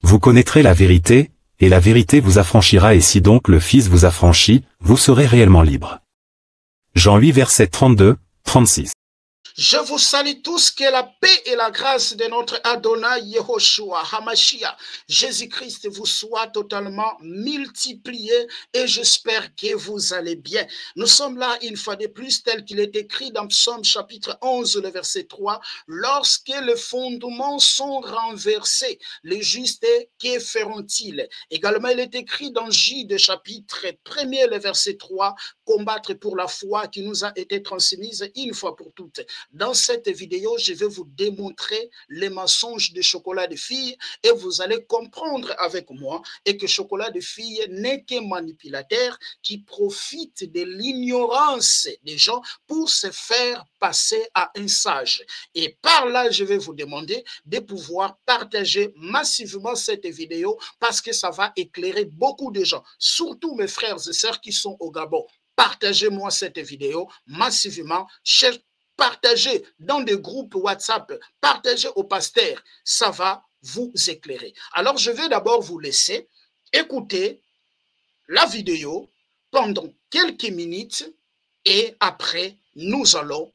Vous connaîtrez la vérité, et la vérité vous affranchira, et si donc le Fils vous affranchit, vous serez réellement libre. Jean 8 versets 32, 36. Je vous salue tous, que la paix et la grâce de notre Adonai Yehoshua HaMashiach, Jésus-Christ vous soit totalement multiplié et j'espère que vous allez bien. Nous sommes là une fois de plus, tel qu'il est écrit dans Psaume chapitre 11, le verset 3, lorsque les fondements sont renversés, les justes, que feront-ils? Également, il est écrit dans Jude chapitre 1er, le verset 3, combattre pour la foi qui nous a été transmise une fois pour toutes. Dans cette vidéo, je vais vous démontrer les mensonges de chocolat de fille et vous allez comprendre avec moi et que chocolat de fille n'est qu'un manipulateur qui profite de l'ignorance des gens pour se faire passer à un sage. Et par là, je vais vous demander de pouvoir partager massivement cette vidéo parce que ça va éclairer beaucoup de gens, surtout mes frères et sœurs qui sont au Gabon. Partagez-moi cette vidéo massivement, partagez dans des groupes WhatsApp, partagez au pasteur, ça va vous éclairer. Alors, je vais d'abord vous laisser écouter la vidéo pendant quelques minutes et après, nous allons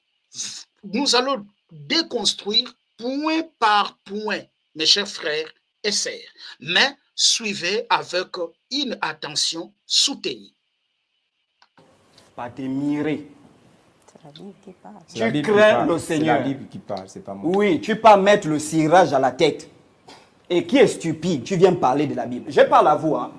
déconstruire point par point, mes chers frères et sœurs. Mais suivez avec une attention soutenue. Pas te mirer. C'est la Bible qui parle. Tu crains le Seigneur. C'est la Bible qui parle, c'est pas moi. Oui, tu pas mettre le cirage à la tête. Et qui est stupide, tu viens me parler de la Bible. Je parle à vous, hein.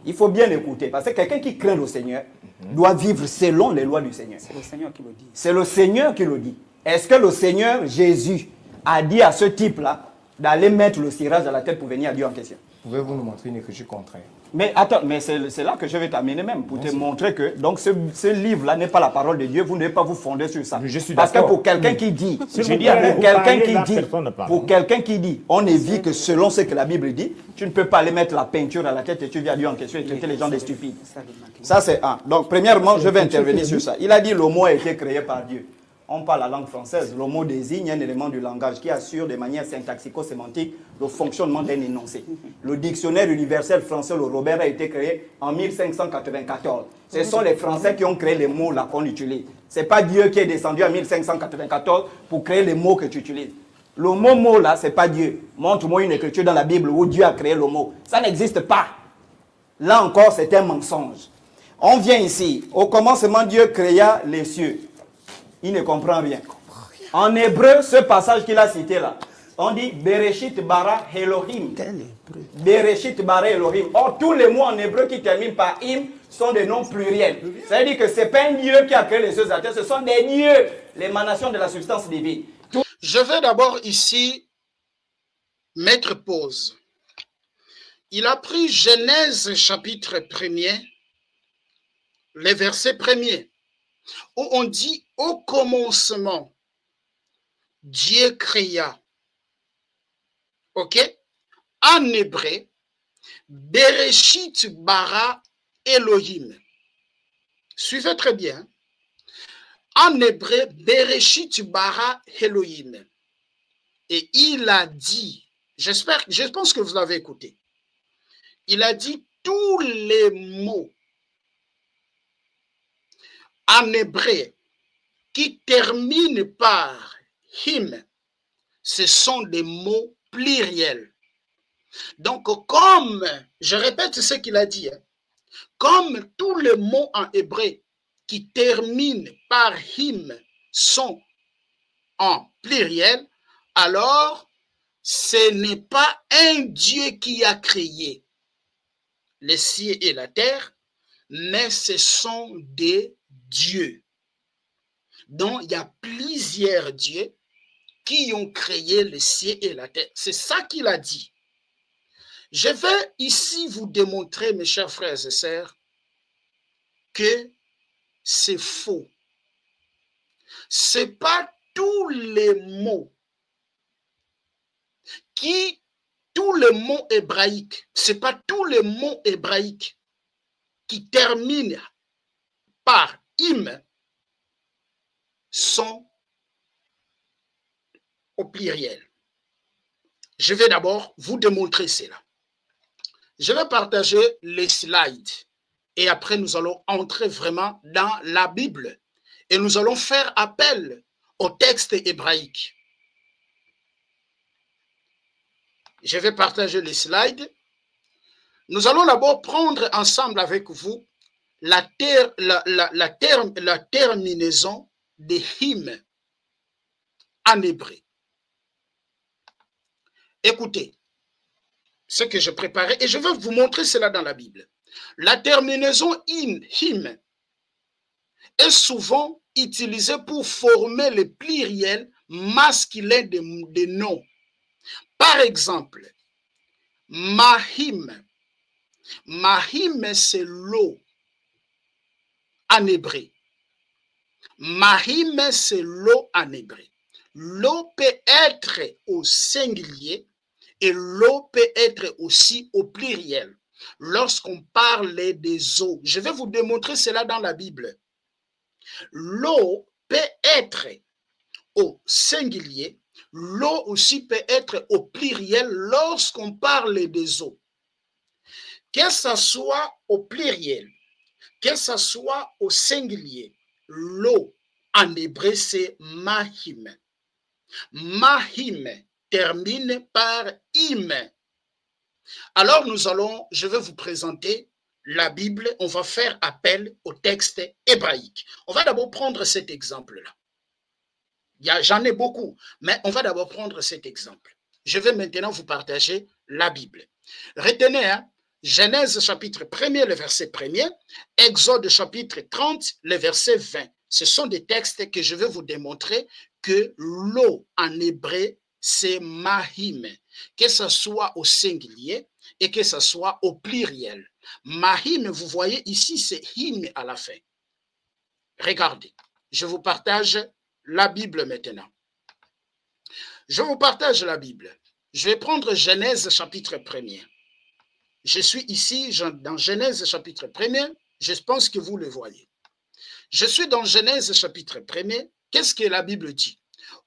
Il faut bien écouter. Parce que quelqu'un qui craint le Seigneur doit vivre selon les lois du Seigneur. C'est le Seigneur qui le dit. C'est le Seigneur qui le dit. Est-ce que le Seigneur Jésus a dit à ce type-là d'aller mettre le cirage à la tête pour venir à Dieu en question? Pouvez-vous nous montrer une écriture contraire? Mais attends, mais c'est là que je vais t'amener même, pour te montrer que donc ce livre-là n'est pas la parole de Dieu, vous ne devez pas vous fonder sur ça. Je suis Parce que d'accord. pour quelqu'un qui dit, je dis pour quelqu'un qui dit, on est vu que selon ce que la Bible dit, tu ne peux pas aller mettre la peinture à la tête et tu viens à Dieu en question et traiter les gens des stupides. Ça c'est un. Donc premièrement, je vais intervenir sur ça. Il a dit le mot a été créé par Dieu. On parle la langue française. Le mot désigne un élément du langage qui assure de manière syntaxico-sémantique le fonctionnement d'un énoncé. Le dictionnaire universel français, le Robert, a été créé en 1594. Ce sont les Français qui ont créé les mots là qu'on utilise. Ce n'est pas Dieu qui est descendu en 1594 pour créer les mots que tu utilises. Le mot là, ce n'est pas Dieu. Montre-moi une écriture dans la Bible où Dieu a créé le mot. Ça n'existe pas. Là encore, c'est un mensonge. On vient ici. Au commencement, Dieu créa les cieux. Il ne comprend rien. En hébreu, ce passage qu'il a cité là, on dit Bereshit bara Elohim. Bereshit bara Elohim. Or, tous les mots en hébreu qui terminent par im sont des noms pluriels. Ça veut dire que ce n'est pas un Dieu qui a créé les cieux et la terre, ce sont des dieux, l'émanation de la substance divine. Je vais d'abord ici mettre pause. Il a pris Genèse chapitre 1er, les versets 1er, où on dit au commencement, Dieu créa. Ok? En hébreu, Bereshit bara Elohim. Suivez très bien. En hébreu, Bereshit bara Elohim. Et il a dit, je pense que vous l'avez écouté. Il a dit tous les mots en hébreu qui terminent par him, ce sont des mots pluriels. Donc, comme, je répète ce qu'il a dit, comme tous les mots en hébreu qui terminent par him sont en pluriel, alors ce n'est pas un Dieu qui a créé les cieux et la terre, mais ce sont des dieux. Donc, il y a plusieurs dieux qui ont créé les cieux et la terre. C'est ça qu'il a dit. Je vais ici vous démontrer, mes chers frères et sœurs, que c'est faux. Ce n'est pas tous les mots hébraïques, ce n'est pas tous les mots hébraïques qui terminent par im sont au pluriel. Je vais d'abord vous démontrer cela. Je vais partager les slides et après nous allons entrer vraiment dans la Bible et nous allons faire appel au texte hébraïque. Je vais partager les slides. Nous allons d'abord prendre ensemble avec vous la terminaison des hymnes en hébreu. Écoutez ce que je préparais et je vais vous montrer cela dans la Bible. La terminaison hymne est souvent utilisée pour former le pluriel masculin des noms. Par exemple, Mahim. Mahim, c'est l'eau en hébreu. Mahim, c'est l'eau en hébreu. L'eau peut être au singulier et l'eau peut être aussi au pluriel. Lorsqu'on parle des eaux, je vais vous démontrer cela dans la Bible. L'eau peut être au singulier, l'eau aussi peut être au pluriel lorsqu'on parle des eaux. Que ce soit au pluriel, que ce soit au singulier, l'eau en hébreu c'est mahim. Mahim termine par im. Alors je vais vous présenter la Bible, on va faire appel au texte hébraïque. On va d'abord prendre cet exemple-là. J'en ai beaucoup, mais on va d'abord prendre cet exemple. Je vais maintenant vous partager la Bible. Retenez, hein, Genèse chapitre 1er, le verset 1er, Exode chapitre 30, le verset 20. Ce sont des textes que je vais vous démontrer que l'eau en hébreu, c'est mahim, que ce soit au singulier et que ce soit au pluriel. Mahim, vous voyez ici, c'est him à la fin. Regardez, je vous partage la Bible maintenant. Je vous partage la Bible. Je vais prendre Genèse chapitre 1er. Je suis ici dans Genèse chapitre 1er. Je pense que vous le voyez. Je suis dans Genèse chapitre 1er. Qu'est-ce que la Bible dit?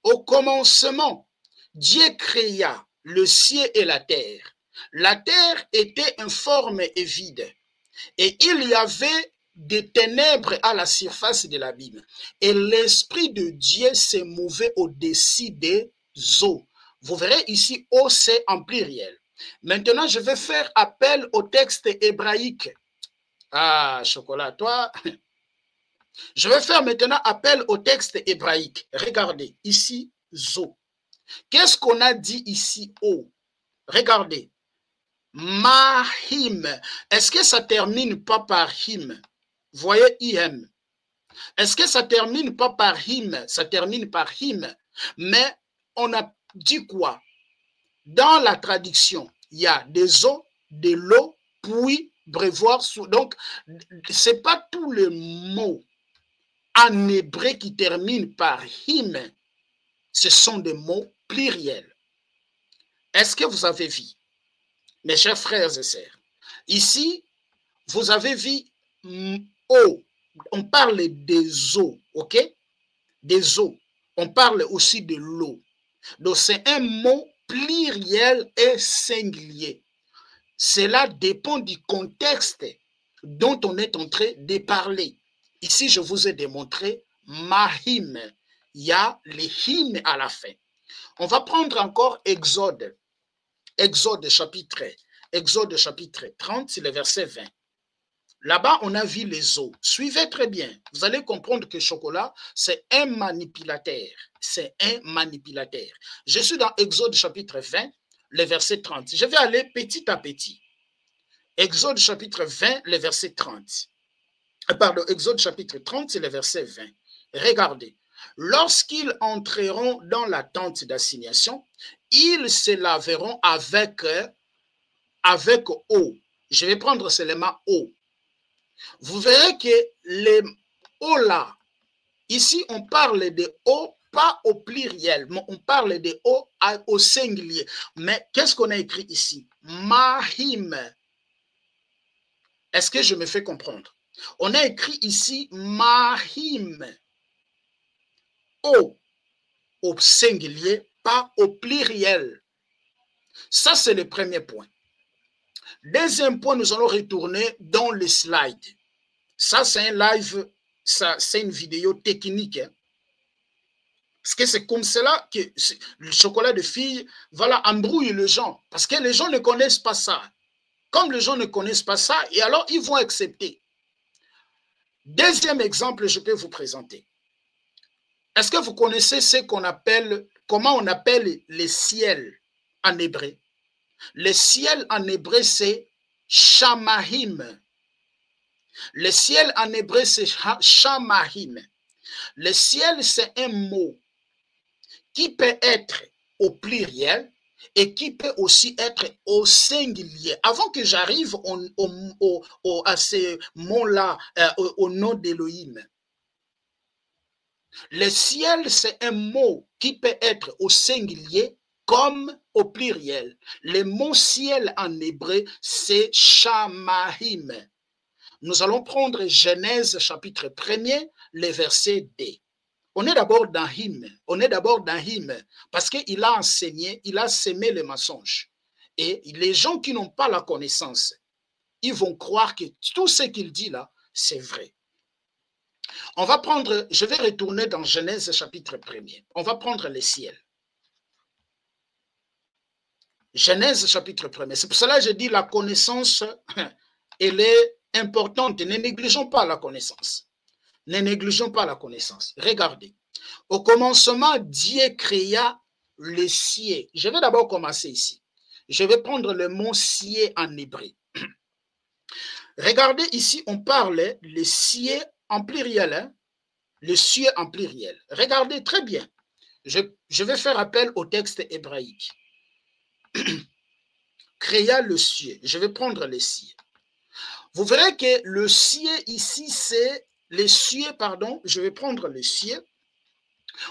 Au commencement, Dieu créa le ciel et la terre. La terre était informe et vide. Et il y avait des ténèbres à la surface de l'abîme. Et l'Esprit de Dieu se mouvait au-dessus des eaux. Vous verrez ici, eau, c'est en pluriel. Maintenant, je vais faire appel au texte hébraïque. Ah, chocolat, toi. Je vais faire maintenant appel au texte hébraïque. Regardez, ici, zo. Qu'est-ce qu'on a dit ici, eau? Regardez. Mahim. Est-ce que ça termine pas par him? Voyez im. Est-ce que ça termine pas par him? Ça termine par him. Mais on a dit quoi? Dans la traduction, il y a des eaux, de l'eau, puis brevoir. Donc, ce n'est pas tous les mots en hébreu qui terminent par him. Ce sont des mots pluriels. Est-ce que vous avez vu? Mes chers frères et sœurs, ici, vous avez vu eau. On parle des eaux, ok? Des eaux. On parle aussi de l'eau. Donc, c'est un mot pluriel et singulier. Cela dépend du contexte dont on est en train de parler. Ici, je vous ai démontré mahim. Il y a les hymnes à la fin. On va prendre encore Exode. Exode chapitre 30, le verset 20. Là-bas, on a vu les eaux. Suivez très bien. Vous allez comprendre que chocolat, c'est un manipulateur. C'est un manipulateur. Je suis dans Exode chapitre 20, le verset 30. Je vais aller petit à petit. Exode chapitre 20, le verset 30. Pardon, Exode chapitre 30, c'est le verset 20. Regardez. Lorsqu'ils entreront dans la tente d'assignation, ils se laveront avec eau. Je vais prendre seulement eau. Vous verrez que les eaux là, ici on parle de eau, pas au pluriel, mais on parle de eau au singulier. Mais qu'est-ce qu'on a écrit ici? Mahim. Est-ce que je me fais comprendre? On a écrit ici mahim. Eau au singulier, pas au pluriel. Ça, c'est le premier point. Deuxième point, nous allons retourner dans les slides. Ça, c'est un live, ça, c'est une vidéo technique. Hein. Parce que c'est comme cela que le chocolat de fille, voilà, embrouille les gens. Parce que les gens ne connaissent pas ça. Comme les gens ne connaissent pas ça, et alors ils vont accepter. Deuxième exemple, je peux vous présenter. Est-ce que vous connaissez ce qu'on appelle, comment on appelle les ciels en hébreu? Le ciel en hébreu, c'est Shamahim. Le ciel en hébreu, c'est Shamahim. Le ciel, c'est un mot qui peut être au pluriel et qui peut aussi être au singulier. Avant que j'arrive à ces mots-là, au nom d'Élohim, le ciel, c'est un mot qui peut être au singulier comme au pluriel. Le mot ciel en hébreu, c'est Shamahim. Nous allons prendre Genèse chapitre 1er, le verset 2. On est d'abord dans Him. On est d'abord dans Him parce qu'il a enseigné, il a sémé les mensonges. Et les gens qui n'ont pas la connaissance, ils vont croire que tout ce qu'il dit là, c'est vrai. On va prendre, je vais retourner dans Genèse chapitre 1er. On va prendre les ciels. Genèse chapitre 1er. C'est pour cela que je dis la connaissance, elle est importante. Ne négligeons pas la connaissance. Ne négligeons pas la connaissance. Regardez. Au commencement, Dieu créa les cieux. Je vais d'abord commencer ici. Je vais prendre le mot cieux en hébreu. Regardez ici, on parle les cieux en pluriel. Hein? Les cieux en pluriel. Regardez très bien. Je vais faire appel au texte hébraïque. Créa le ciel. Je vais prendre les cieux. Vous verrez que le ciel ici, c'est les cieux, pardon, je vais prendre les cieux.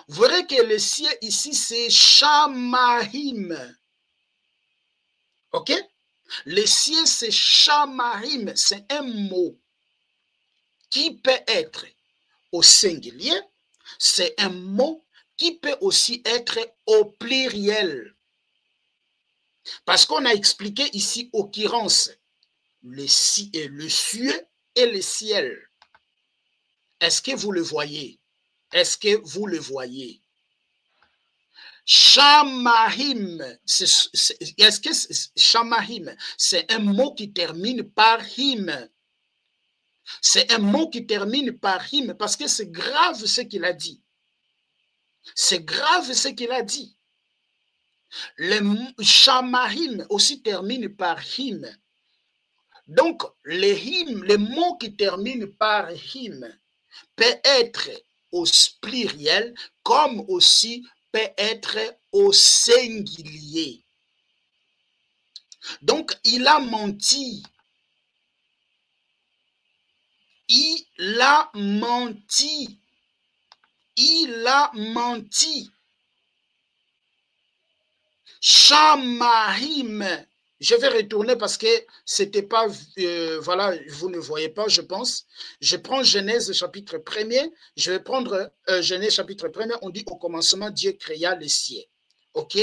Vous verrez que le ciel ici, c'est Shamahim. OK? Le ciel, c'est Shamahim. C'est un mot qui peut être au singulier. C'est un mot qui peut aussi être au pluriel. Parce qu'on a expliqué ici occurrence le cieux et le ciel. Est-ce que vous le voyez? Est-ce que vous le voyez? Shamahim, est-ce que Shamahim, c'est un mot qui termine par him? C'est un mot qui termine par him parce que c'est grave ce qu'il a dit. C'est grave ce qu'il a dit. Le Shamahim aussi termine par him. Donc, le mot qui termine par him peut être au pluriel comme aussi peut être au singulier. Donc, il a menti. Il a menti. Il a menti. Shamahim. Je vais retourner parce que c'était pas, voilà, vous ne voyez pas, je pense. Je prends Genèse chapitre 1er. Je vais prendre Genèse chapitre 1er. On dit au commencement, Dieu créa les cieux. OK?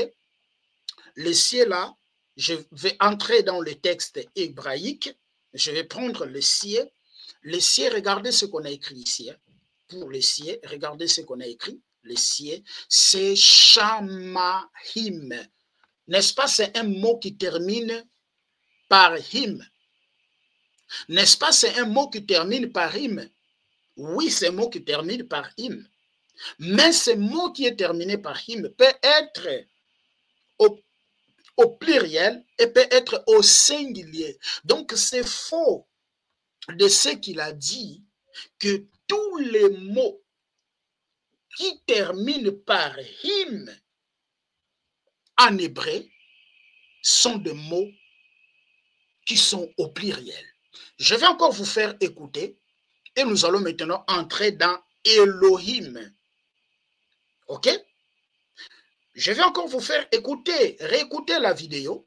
Les cieux là, je vais entrer dans le texte hébraïque. Je vais prendre les cieux. Les cieux, regardez ce qu'on a écrit ici. Hein. Pour les cieux, regardez ce qu'on a écrit. Les cieux, c'est Shamahim. N'est-ce pas, c'est un mot qui termine par him. N'est-ce pas, c'est un mot qui termine par him. Oui, c'est un mot qui termine par him. Mais ce mot qui est terminé par him peut être au pluriel et peut être au singulier. Donc, c'est faux de ce qu'il a dit que tous les mots qui terminent par him en hébreu sont des mots qui sont au pluriel. Je vais encore vous faire écouter et nous allons maintenant entrer dans Elohim. OK? Je vais encore vous faire écouter, réécouter la vidéo,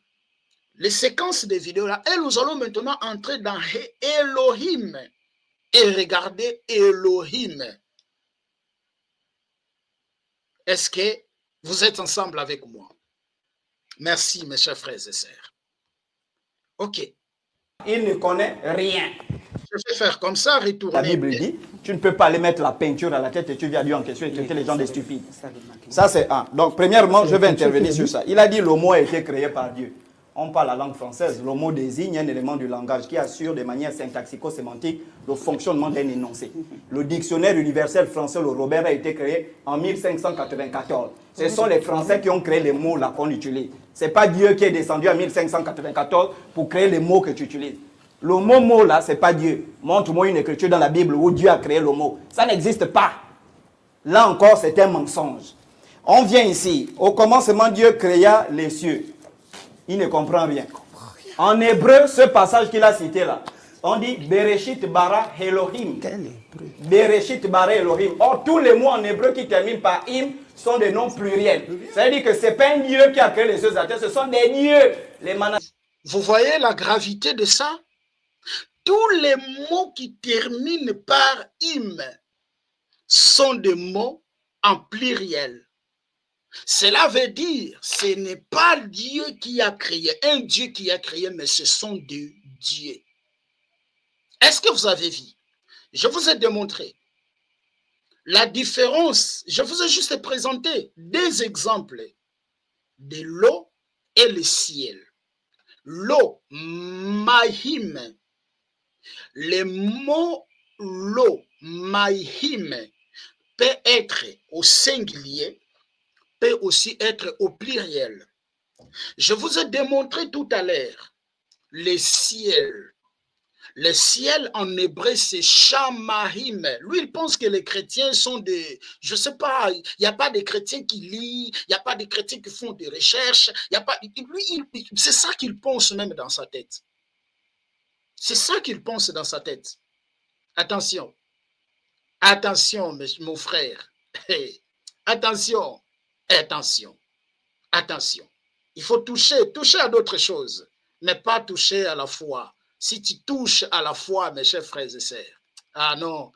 les séquences de vidéos là, et nous allons maintenant entrer dans Elohim et regarder Elohim. Est-ce que vous êtes ensemble avec moi? Merci, mes chers frères et sœurs. OK. Il ne connaît rien. Je vais faire comme ça, retourner. La Bible dit, tu ne peux pas aller mettre la peinture à la tête et tu viens lui en question et traiter les gens des stupides. Ça, c'est un. Donc, premièrement, je vais intervenir sur ça. Il a dit, le mot a été créé par Dieu. On parle la langue française. Le mot désigne un élément du langage qui assure de manière syntaxico-sémantique le fonctionnement d'un énoncé. Le dictionnaire universel français, le Robert, a été créé en 1594. Ce sont les Français qui ont créé les mots là qu'on utilise. Ce n'est pas Dieu qui est descendu en 1594 pour créer les mots que tu utilises. Le mot là, ce n'est pas Dieu. Montre-moi une écriture dans la Bible où Dieu a créé le mot. Ça n'existe pas. Là encore, c'est un mensonge. On vient ici. Au commencement, Dieu créa les cieux. Il ne comprend rien. En hébreu, ce passage qu'il a cité là, on dit Bereshit bara Elohim. Bereshit bara Elohim. Or, tous les mots en hébreu qui terminent par im sont des noms pluriels. Ça veut dire que ce n'est pas un Dieu qui a créé les cieux et la terre, ce sont des dieux. Vous voyez la gravité de ça? Tous les mots qui terminent par im sont des mots en pluriel. Cela veut dire, ce n'est pas Dieu qui a créé, un Dieu qui a créé, mais ce sont des dieux. Est-ce que vous avez vu? Je vous ai démontré la différence. Je vous ai juste présenté des exemples de l'eau et le ciel. L'eau, mahim. Le mot l'eau, mahim, peut être au singulier, peut aussi être au pluriel. Je vous ai démontré tout à l'heure le ciel. Le ciel en hébreu, c'est Shamahim. Lui, il pense que les chrétiens sont des... Je ne sais pas, il n'y a pas de chrétiens qui lisent, il n'y a pas de chrétiens qui font des recherches. Il y a pas, lui, c'est ça qu'il pense même dans sa tête. C'est ça qu'il pense dans sa tête. Attention. Attention, mon frère. Attention. Attention. Attention. Il faut toucher à d'autres choses, mais pas toucher à la foi. Si tu touches à la foi, mes chers frères et sœurs, ah non,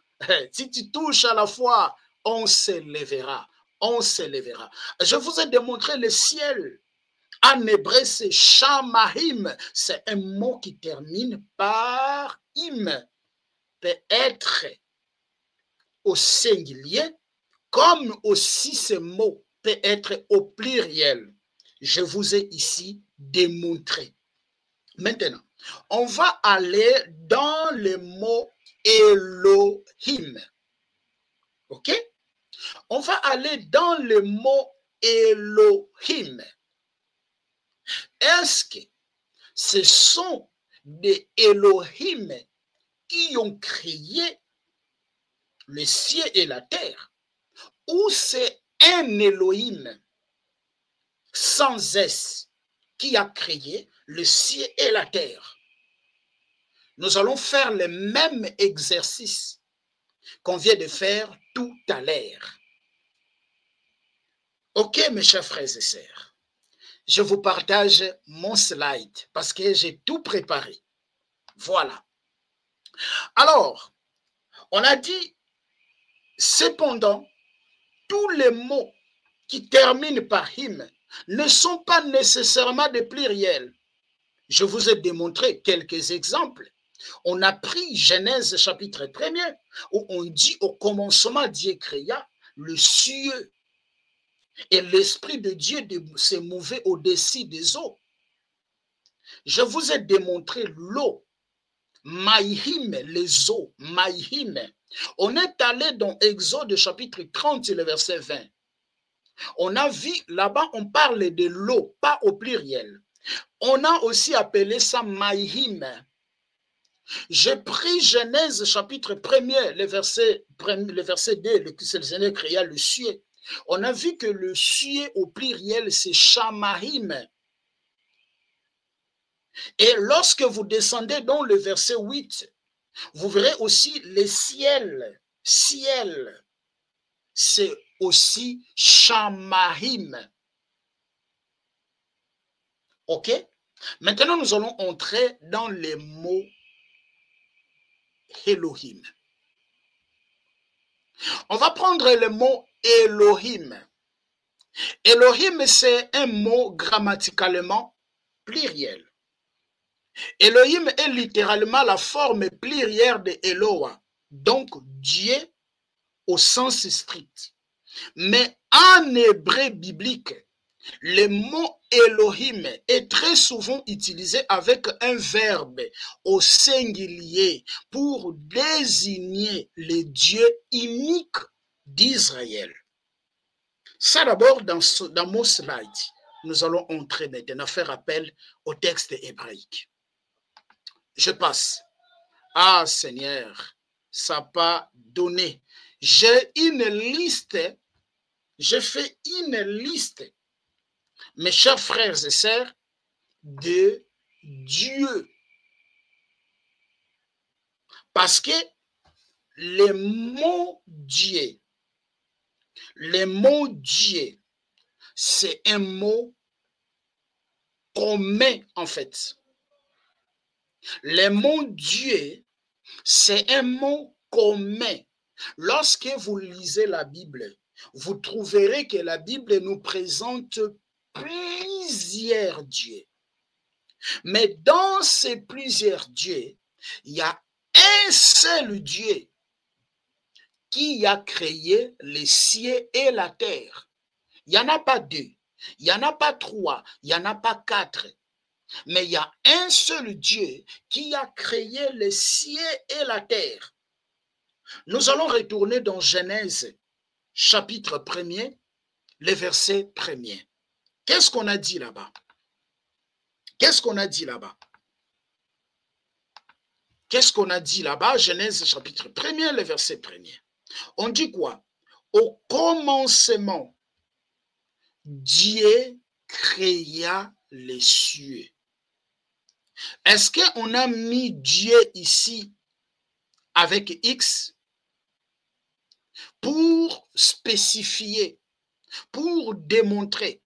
si tu touches à la foi, on s'élèvera, on s'élèvera. Je vous ai démontré le ciel. En hébreu, c'est Shamahim. C'est un mot qui termine par im. Peut être au singulier, comme aussi ce mot peut être au pluriel. Je vous ai ici démontré. Maintenant, on va aller dans le mot Elohim. OK? On va aller dans le mot Elohim. Est-ce que ce sont des Elohim qui ont créé le ciel et la terre? Ou c'est un Elohim sans S qui a créé le ciel et la terre? Nous allons faire le même exercice qu'on vient de faire tout à l'heure. OK, mes chers frères et sœurs, je vous partage mon slide parce que j'ai tout préparé. Voilà. Alors, on a dit, cependant, tous les mots qui terminent par him ne sont pas nécessairement des pluriels. Je vous ai démontré quelques exemples. On a pris Genèse chapitre 1er où on dit au commencement Dieu créa le ciel et l'esprit de Dieu se mouvait au-dessus des eaux. Je vous ai démontré l'eau, Maïhim, les eaux, Maïhim. On est allé dans Exode chapitre 30, le verset 20. On a vu là-bas, on parle de l'eau, pas au pluriel. On a aussi appelé ça Maïhim. J'ai pris Genèse chapitre 1er, le verset 2, le Seigneur créa le ciel. On a vu que le ciel au pluriel, c'est Shamahim. Et lorsque vous descendez dans le verset 8, vous verrez aussi le ciel. Ciel, c'est aussi Shamahim. OK? Maintenant, nous allons entrer dans les mots Elohim. On va prendre le mot Elohim. Elohim, c'est un mot grammaticalement pluriel. Elohim est littéralement la forme plurielle de Eloah, donc Dieu au sens strict. Mais en hébreu biblique, le mot Elohim est très souvent utilisé avec un verbe au singulier pour désigner le Dieu unique d'Israël. Ça d'abord dans mon slide. Nous allons entrer maintenant, faire appel au texte hébraïque. Je passe. Ah Seigneur, ça n'a pas donné. J'ai une liste, j'ai fait une liste, mes chers frères et sœurs, de Dieu. Parce que le mot Dieu, c'est un mot commun en fait. Le mot Dieu, c'est un mot commun. Lorsque vous lisez la Bible, vous trouverez que la Bible nous présente plusieurs dieux. Mais dans ces plusieurs dieux, il y a un seul Dieu qui a créé les cieux et la terre. Il n'y en a pas deux, il n'y en a pas trois, il n'y en a pas quatre. Mais il y a un seul Dieu qui a créé les cieux et la terre. Nous allons retourner dans Genèse, chapitre 1er, le verset 1er. Qu'est-ce qu'on a dit là-bas? Qu'est-ce qu'on a dit là-bas? Qu'est-ce qu'on a dit là-bas? Genèse, chapitre 1er, le verset 1er. On dit quoi? Au commencement, Dieu créa les cieux. Est-ce qu'on a mis Dieu ici avec X pour spécifier, pour démontrer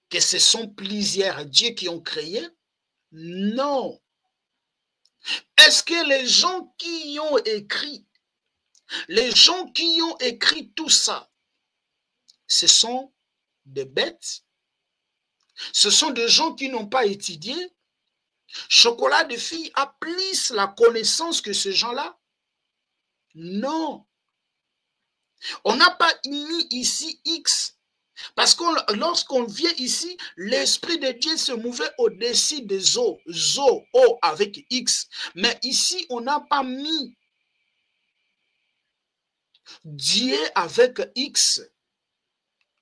que ce sont plusieurs dieux qui ont créé? Non. Est-ce que les gens qui ont écrit, tout ça, ce sont des bêtes? Ce sont des gens qui n'ont pas étudié? Chocolat de fille a plus la connaissance que ces gens-là? Non. On n'a pas mis ici X. Parce que lorsqu'on vient ici, l'Esprit de Dieu se mouvait au-dessus des eaux. O avec X. Mais ici, on n'a pas mis Dieu avec X.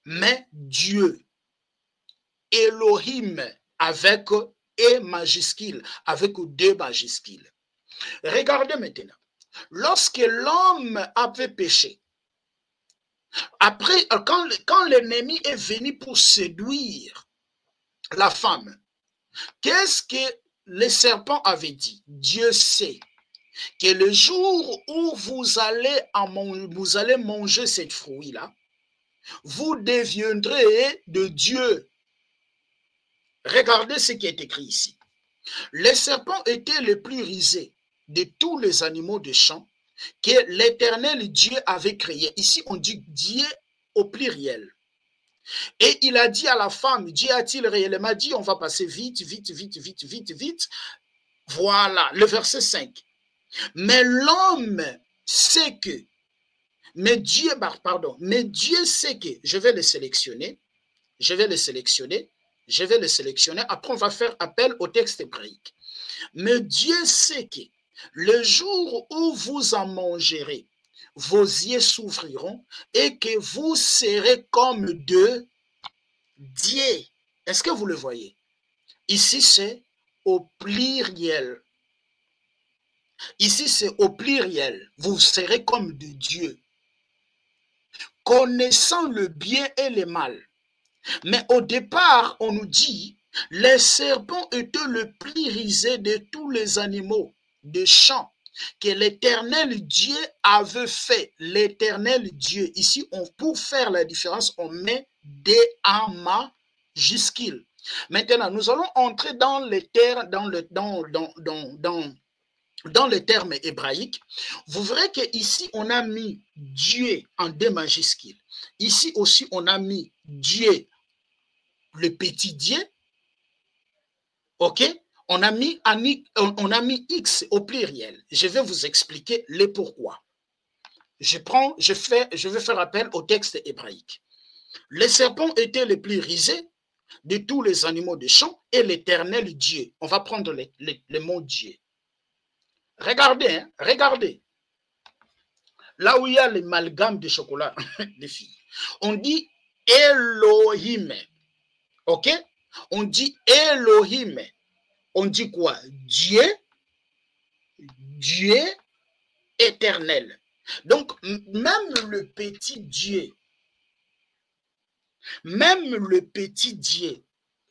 Mais Dieu. Elohim avec E majuscule, avec 2 majuscules. Regardez maintenant. Lorsque l'homme avait péché, après, quand l'ennemi est venu pour séduire la femme, qu'est-ce que le serpent avait dit? Dieu sait que le jour où vous allez manger cette fruit-là, vous deviendrez de Dieu. Regardez ce qui est écrit ici. Le serpent était le plus rusé de tous les animaux de champ que l'Éternel Dieu avait créé. Ici, on dit Dieu au pluriel. Et il a dit à la femme, Dieu a-t-il réellement dit, on va passer vite. Voilà, le verset 5. Mais l'homme sait que, mais Dieu sait que, je vais le sélectionner, après on va faire appel au texte hébraïque. Mais Dieu sait que le jour où vous en mangerez, vos yeux s'ouvriront et que vous serez comme deux dieux. Est-ce que vous le voyez? Ici, c'est au pluriel. Ici, c'est au pluriel. Vous serez comme de Dieu, connaissant le bien et le mal. Mais au départ, on nous dit, les serpents étaient le plus rusé de tous les animaux de champ que l'Éternel Dieu avait fait. L'Éternel Dieu, ici, pour faire la différence, on met D en majuscule. Maintenant, nous allons entrer dans les termes, dans les termes hébraïques. Vous verrez qu'ici, on a mis Dieu en D majuscule. Ici aussi, on a mis Dieu, le petit Dieu. OK? On a mis X au pluriel. Je vais vous expliquer les pourquoi. Je vais faire appel au texte hébraïque. Les serpents étaient les plus risés de tous les animaux des champs et l'éternel Dieu. On va prendre le mot Dieu. Regardez, hein, regardez. Là où il y a l'amalgame de chocolat, les filles, on dit Elohim. Ok? On dit Elohim. On dit quoi? Dieu, Dieu éternel. Donc, même le petit Dieu,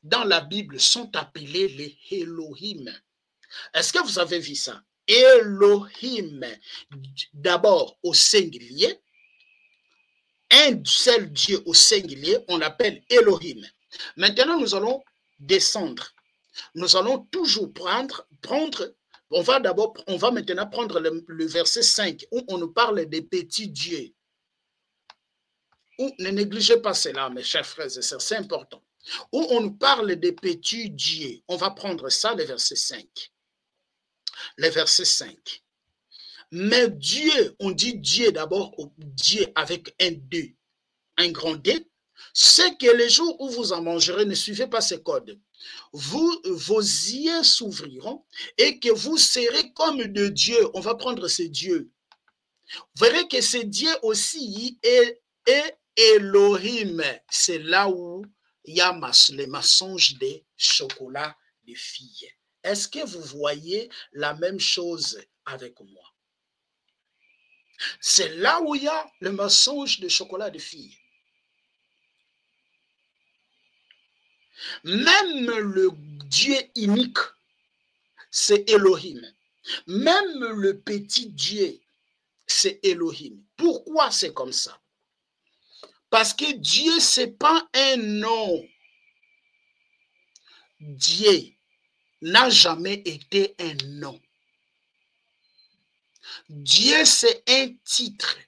dans la Bible sont appelés les Elohim. Est-ce que vous avez vu ça? Elohim, d'abord au singulier, un seul Dieu au singulier, on l'appelle Elohim. Maintenant, nous allons descendre. Nous allons toujours prendre on va maintenant prendre le verset 5 où on nous parle des petits dieux. Ne négligez pas cela, mes chers frères et sœurs, c'est important. Où on nous parle des petits dieux. On va prendre ça, le verset 5. Le verset 5. Mais Dieu, on dit Dieu d'abord, Dieu avec un D, un grand D, c'est que les jours où vous en mangerez, ne suivez pas ces codes. Vos yeux s'ouvriront et que vous serez comme de Dieu. On va prendre ces dieux. Vous verrez que ces dieux aussi est Elohim. C'est là où il y a les mensonges des chocolats des filles. Est-ce que vous voyez la même chose avec moi? C'est là où il y a le mensonge de chocolat des filles. Même le Dieu unique, c'est Elohim. Même le petit Dieu, c'est Elohim. Pourquoi c'est comme ça? Parce que Dieu, ce n'est pas un nom. Dieu n'a jamais été un nom. Dieu, c'est un titre.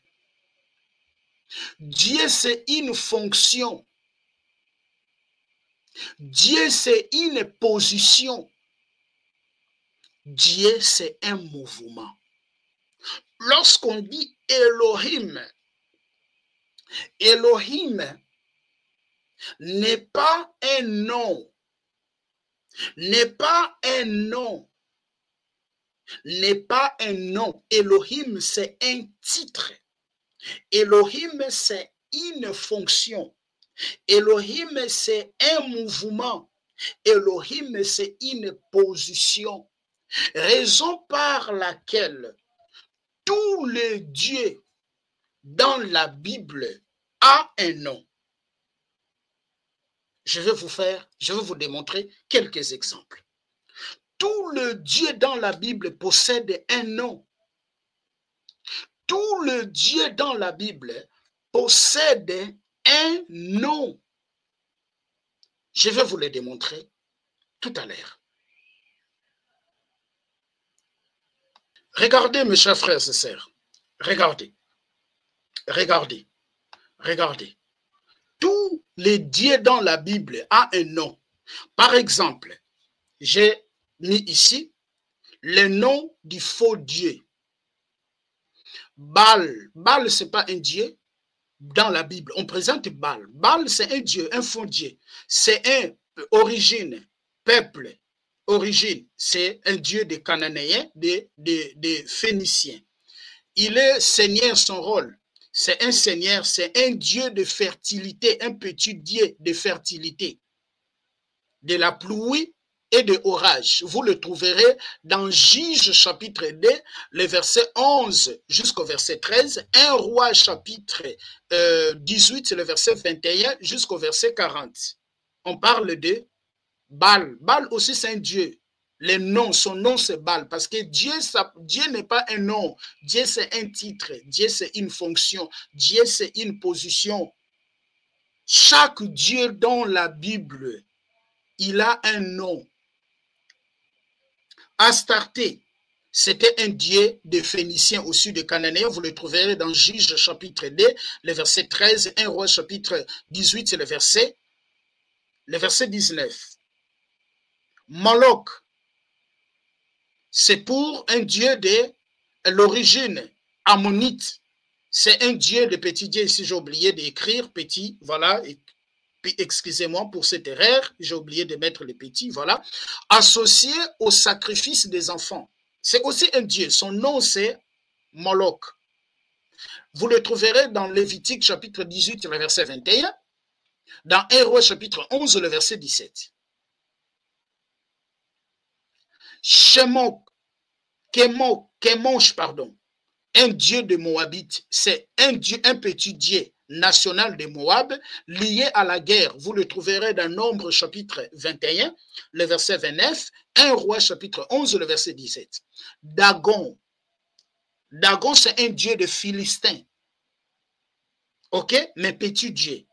Dieu, c'est une fonction. Dieu, c'est une position. Dieu, c'est un mouvement. Lorsqu'on dit Elohim, Elohim n'est pas un nom. N'est pas un nom. N'est pas un nom. Elohim, c'est un titre. Elohim, c'est une fonction. Elohim, c'est un mouvement. Elohim, c'est une position. Raison par laquelle tous les dieux dans la Bible a un nom. Je vais vous démontrer quelques exemples. Tout le Dieu dans la Bible possède un nom. Tout le Dieu dans la Bible possède un nom. Je vais vous le démontrer tout à l'heure. Regardez, mes chers frères et sœurs. Regardez. Regardez. Regardez. Tous les dieux dans la Bible ont un nom. Par exemple, j'ai mis ici le nom du faux Dieu. Baal. Baal, ce n'est pas un Dieu. Dans la Bible, on présente Baal. Baal, c'est un Dieu, un faux Dieu. C'est un origine, peuple. Origine, c'est un Dieu des Cananéens, des Phéniciens. Il est Seigneur, son rôle. C'est un Seigneur, c'est un Dieu de fertilité, un petit Dieu de fertilité, de la pluie et de orage. Vous le trouverez dans Juge chapitre 2, le verset 11 jusqu'au verset 13, 1 Roi chapitre 18, le verset 21 jusqu'au verset 40. On parle de Baal. Baal aussi c'est un Dieu. Le nom, son nom c'est Baal parce que Dieu n'est pas un nom. Dieu c'est un titre. Dieu c'est une fonction. Dieu c'est une position. Chaque Dieu dans la Bible, il a un nom. Astarté, c'était un dieu des Phéniciens au sud de Cananéens. Vous le trouverez dans Juge chapitre 2, le verset 13, 1 Roi chapitre 18, c'est le verset 19. Moloch, c'est pour un dieu de l'origine ammonite. C'est un dieu de petit dieu. Ici, j'ai oublié d'écrire petit. Voilà. Excusez-moi pour cette erreur. J'ai oublié de mettre le petit. Voilà. Associé au sacrifice des enfants. C'est aussi un dieu. Son nom, c'est Moloch. Vous le trouverez dans Lévitique chapitre 18, le verset 21. Dans 1 Roi chapitre 11, le verset 17. Kemosh, pardon, un dieu de Moabite, c'est un petit dieu national de Moab lié à la guerre. Vous le trouverez dans Nombre chapitre 21, le verset 29, 1 Roi chapitre 11, le verset 17. Dagon. Dagon, c'est un dieu de Philistins. Ok? Mais petit dieu.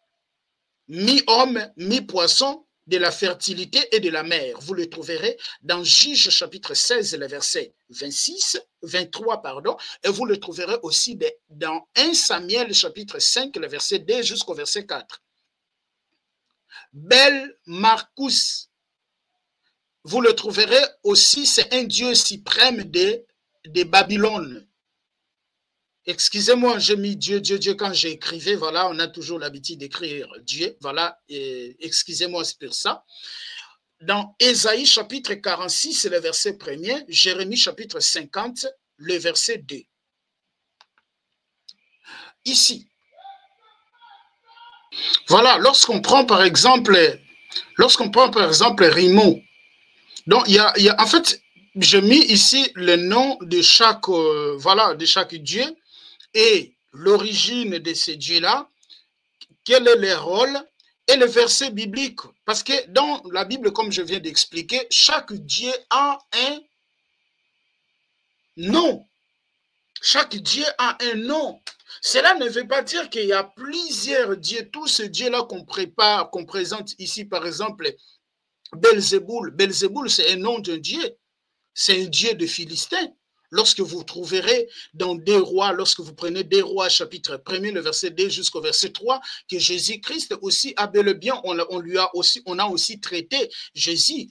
Mi-homme, mi-poisson, de la fertilité et de la mer. Vous le trouverez dans Juge chapitre 16, le verset 23, pardon, et vous le trouverez aussi dans 1 Samuel chapitre 5, le verset 2 jusqu'au verset 4. Bel Marcus, vous le trouverez aussi, c'est un dieu suprême de Babylone. Excusez-moi, j'ai mis Dieu quand j'ai écrivé, voilà, on a toujours l'habitude d'écrire Dieu, voilà, excusez-moi c'est pour ça. Dans Ésaïe chapitre 46, le verset 1er, Jérémie chapitre 50, le verset 2. Ici, voilà, lorsqu'on prend par exemple Rimon, donc il y a en fait, j'ai mis ici le nom de chaque, voilà, de chaque dieu, et l'origine de ces dieux-là, quel est leur rôle et le verset biblique. Parce que dans la Bible, comme je viens d'expliquer, chaque dieu a un nom. Chaque dieu a un nom. Cela ne veut pas dire qu'il y a plusieurs dieux. Tous ces dieux-là qu'on prépare, qu'on présente ici, par exemple, Belzéboul. Belzéboul, c'est un nom d'un dieu. C'est un dieu de Philistins. Lorsque vous trouverez dans 2 Rois, lorsque vous prenez 2 Rois chapitre 1er, le verset 2 jusqu'au verset 3, que Jésus-Christ aussi a bel et bien, on a aussi traité Jésus.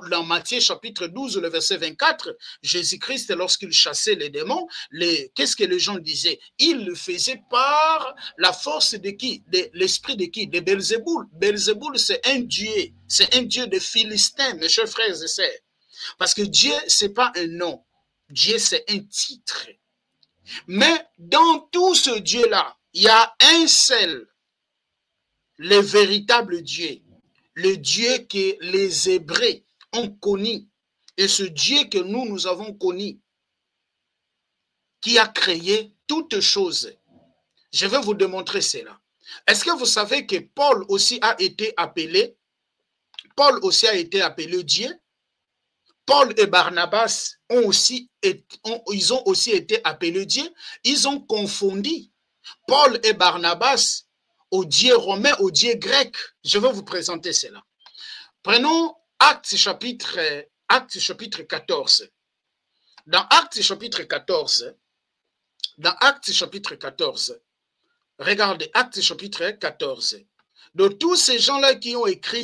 Dans Matthieu chapitre 12, le verset 24, Jésus-Christ, lorsqu'il chassait les démons, qu'est-ce que les gens disaient? Il le faisait par la force de qui? De l'esprit de qui? De Belzéboul. Belzéboul, c'est un dieu de Philistins, mes chers frères et sœurs. Parce que Dieu, ce n'est pas un nom. Dieu, c'est un titre. Mais dans tout ce Dieu-là, il y a un seul, le véritable Dieu. Le Dieu que les Hébreux ont connu. Et ce Dieu que nous avons connu, qui a créé toutes choses. Je vais vous démontrer cela. Est-ce que vous savez que Paul aussi a été appelé Dieu? Paul et Barnabas ont aussi été appelés Dieu. Ils ont confondu Paul et Barnabas au Dieu romain, au Dieu grec. Je vais vous présenter cela. Prenons Actes chapitre 14. Dans Actes chapitre 14, regardez Actes chapitre 14. De tous ces gens-là qui ont écrit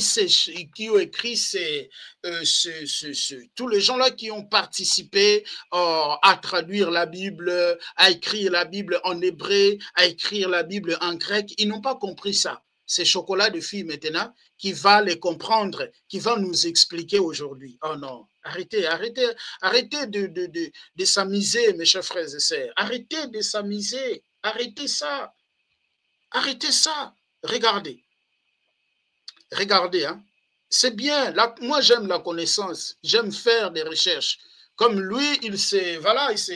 tous les gens-là qui ont participé à traduire la Bible, à écrire la Bible en hébreu, à écrire la Bible en grec, ils n'ont pas compris ça. C'est Chocolat de Fille maintenant qui va les comprendre, qui va nous expliquer aujourd'hui. Oh non, arrêtez de s'amuser, mes chers frères et sœurs. Arrêtez de s'amuser. Arrêtez ça. Arrêtez ça. Regardez. Regardez, hein. C'est bien. Moi, j'aime la connaissance. J'aime faire des recherches. Comme lui, il s'est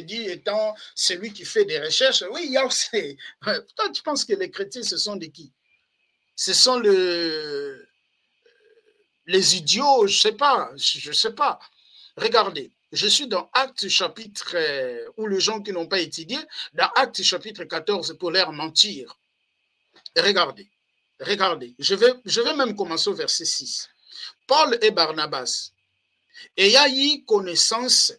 dit, étant celui qui fait des recherches, oui, il y a aussi. Toi, tu penses que les chrétiens, ce sont de qui? Ce sont les idiots, je ne sais pas. Regardez, je suis dans Actes chapitre, où les gens qui n'ont pas étudié, dans Actes chapitre 14 pour leur mentir. Regardez. Regardez, je vais même commencer au verset 6. Paul et Barnabas, ayant eu connaissance,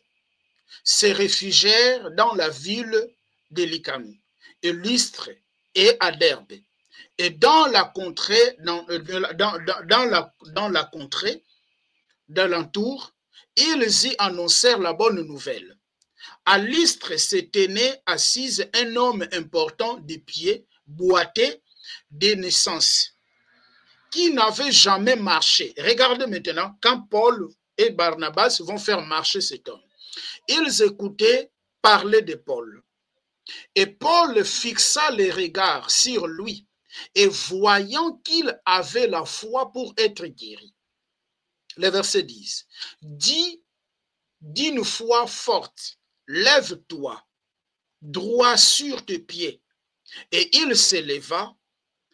se réfugièrent dans la ville de Lycaonie, et Lystre et à Derbe, et dans la contrée, dans la contrée d'alentour, ils y annoncèrent la bonne nouvelle. À Lystre se tenait assise un homme important de pied, boité de naissance, qui n'avait jamais marché. Regardez maintenant, quand Paul et Barnabas vont faire marcher cet homme, ils écoutaient parler de Paul. Et Paul fixa les regards sur lui, et voyant qu'il avait la foi pour être guéri. Le verset 10. Dit d'une voix forte, lève-toi, droit sur tes pieds. Et il se leva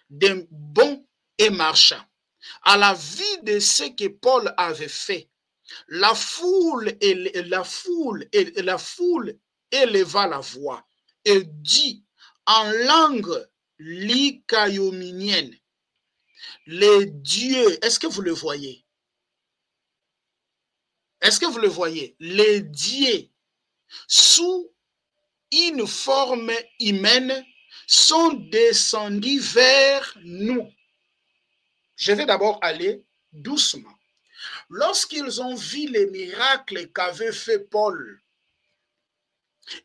d'un bond et marcha. À la vue de ce que Paul avait fait, la foule éleva la voix et dit en langue lycaonienne, les dieux, est-ce que vous le voyez? Est-ce que vous le voyez? Les dieux, sous une forme humaine, sont descendus vers nous. Je vais d'abord aller doucement. Lorsqu'ils ont vu les miracles qu'avait fait Paul,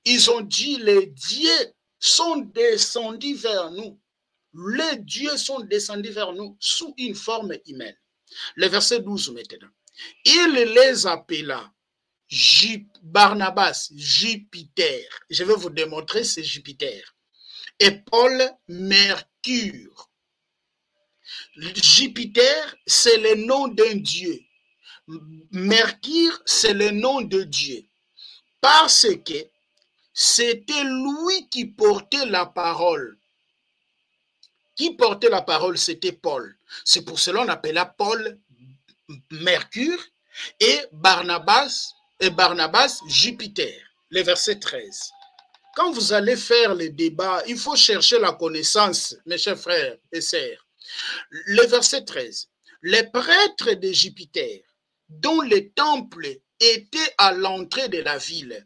ils ont dit, les dieux sont descendus vers nous. Les dieux sont descendus vers nous sous une forme humaine. Le verset 12 maintenant. Il les appela Barnabas, Jupiter. Je vais vous démontrer, c'est Jupiter. Et Paul, Mercure. Jupiter, c'est le nom d'un dieu. Mercure, c'est le nom de Dieu. Parce que c'était lui qui portait la parole. Qui portait la parole, c'était Paul. C'est pour cela qu'on appela Paul Mercure et Barnabas Jupiter. Le verset 13. Quand vous allez faire les débats, il faut chercher la connaissance, mes chers frères et sœurs. Le verset 13. Les prêtres de Jupiter, dont le temple était à l'entrée de la ville,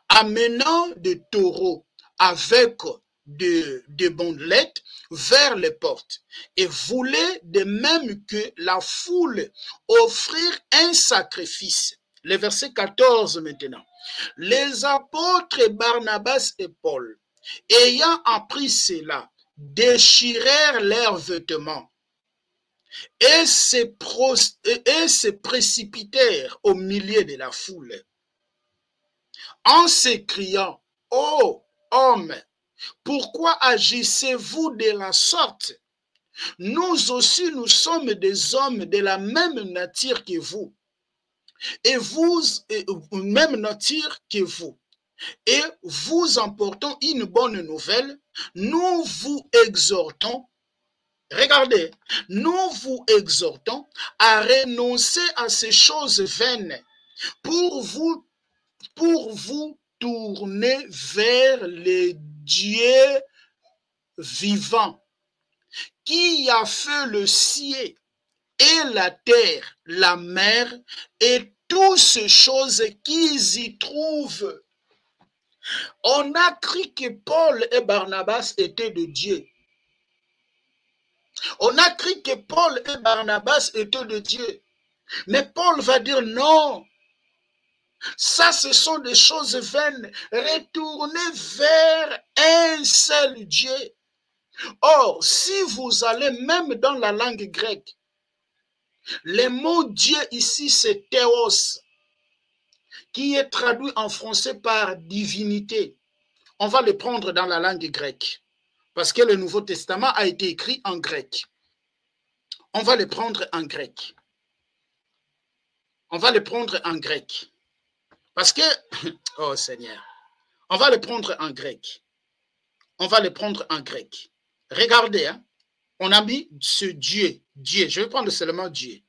amenant des taureaux avec de bandelettes vers les portes, et voulaient de même que la foule offrir un sacrifice. Le verset 14 maintenant. Les apôtres Barnabas et Paul, ayant appris cela, déchirèrent leurs vêtements et se précipitèrent au milieu de la foule en s'écriant, « Ô hommes, pourquoi agissez-vous de la sorte? Nous aussi, nous sommes des hommes de la même nature que vous, et vous, même nature que vous, et vous emportons une bonne nouvelle. Nous vous exhortons, regardez, nous vous exhortons à renoncer à ces choses vaines pour vous tourner vers les dieux vivants qui a fait le ciel et la terre, la mer et toutes ces choses qu'ils y trouvent. » On a cru que Paul et Barnabas étaient de Dieu. On a cru que Paul et Barnabas étaient de Dieu. Mais Paul va dire non. Ça, ce sont des choses vaines. Retournez vers un seul Dieu. Or, si vous allez même dans la langue grecque, le mot Dieu ici, c'est théos, qui est traduit en français par divinité. On va le prendre dans la langue grecque, parce que le Nouveau Testament a été écrit en grec. On va le prendre en grec. On va le prendre en grec. Parce que, oh Seigneur, on va le prendre en grec. On va le prendre en grec. Regardez, hein, on a mis ce Dieu, Dieu, je vais prendre seulement Dieu.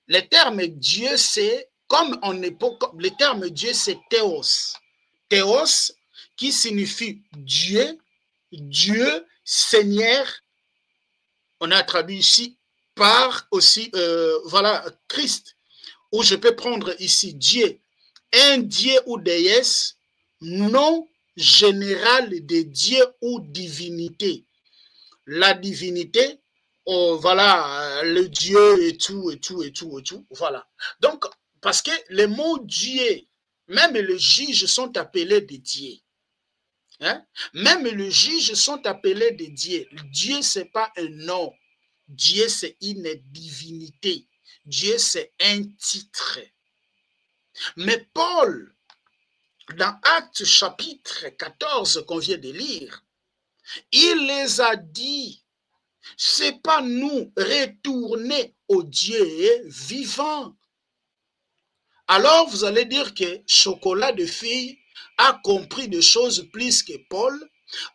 Le terme Dieu, c'est, comme en époque, le terme Dieu, c'est théos. Théos, qui signifie Dieu, Dieu, Seigneur. On a traduit ici par aussi, voilà, Christ. Ou je peux prendre ici Dieu. Un Dieu ou déesse, nom général de Dieu ou divinité. La divinité, oh, voilà, le Dieu et tout, voilà. Donc, Parce que les mots Dieu, même les juges sont appelés des dieux. Hein? Même les juges sont appelés des dieux. Dieu, ce n'est pas un nom. Dieu, c'est une divinité. Dieu, c'est un titre. Mais Paul, dans Actes chapitre 14 qu'on vient de lire, il les a dit, c'est pas nous retourner au Dieu vivant. Alors vous allez dire que Chocolat de Fille a compris des choses plus que Paul,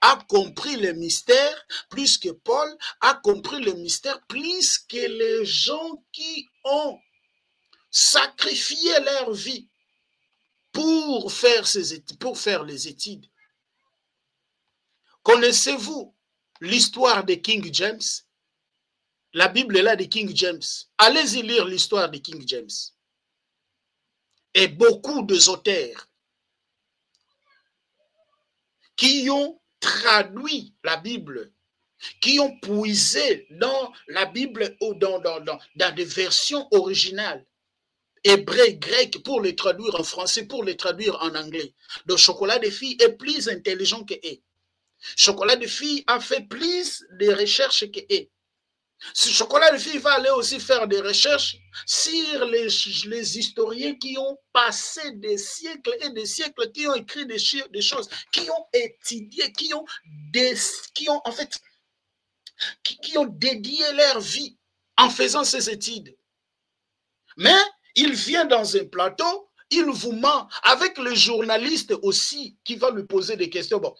a compris le mystère plus que Paul, a compris le mystère plus que les gens qui ont sacrifié leur vie pour faire les études. Connaissez-vous l'histoire de King James? La Bible est là de King James. Allez-y lire l'histoire de King James. Et beaucoup d'auteurs qui ont traduit la Bible, qui ont puisé dans la Bible ou dans des versions originales, hébreu, grec, pour les traduire en français, pour les traduire en anglais. Donc, Chocolat de Fille est plus intelligent que eux. Chocolat de Fille a fait plus de recherches que eux. Ce Chocolat de Fille va aller aussi faire des recherches sur les historiens qui ont passé des siècles et des siècles, qui ont écrit des choses, qui ont étudié, qui ont dédié leur vie en faisant ces études. Mais il vient dans un plateau, il vous ment, avec le journaliste aussi qui va lui poser des questions. Bon,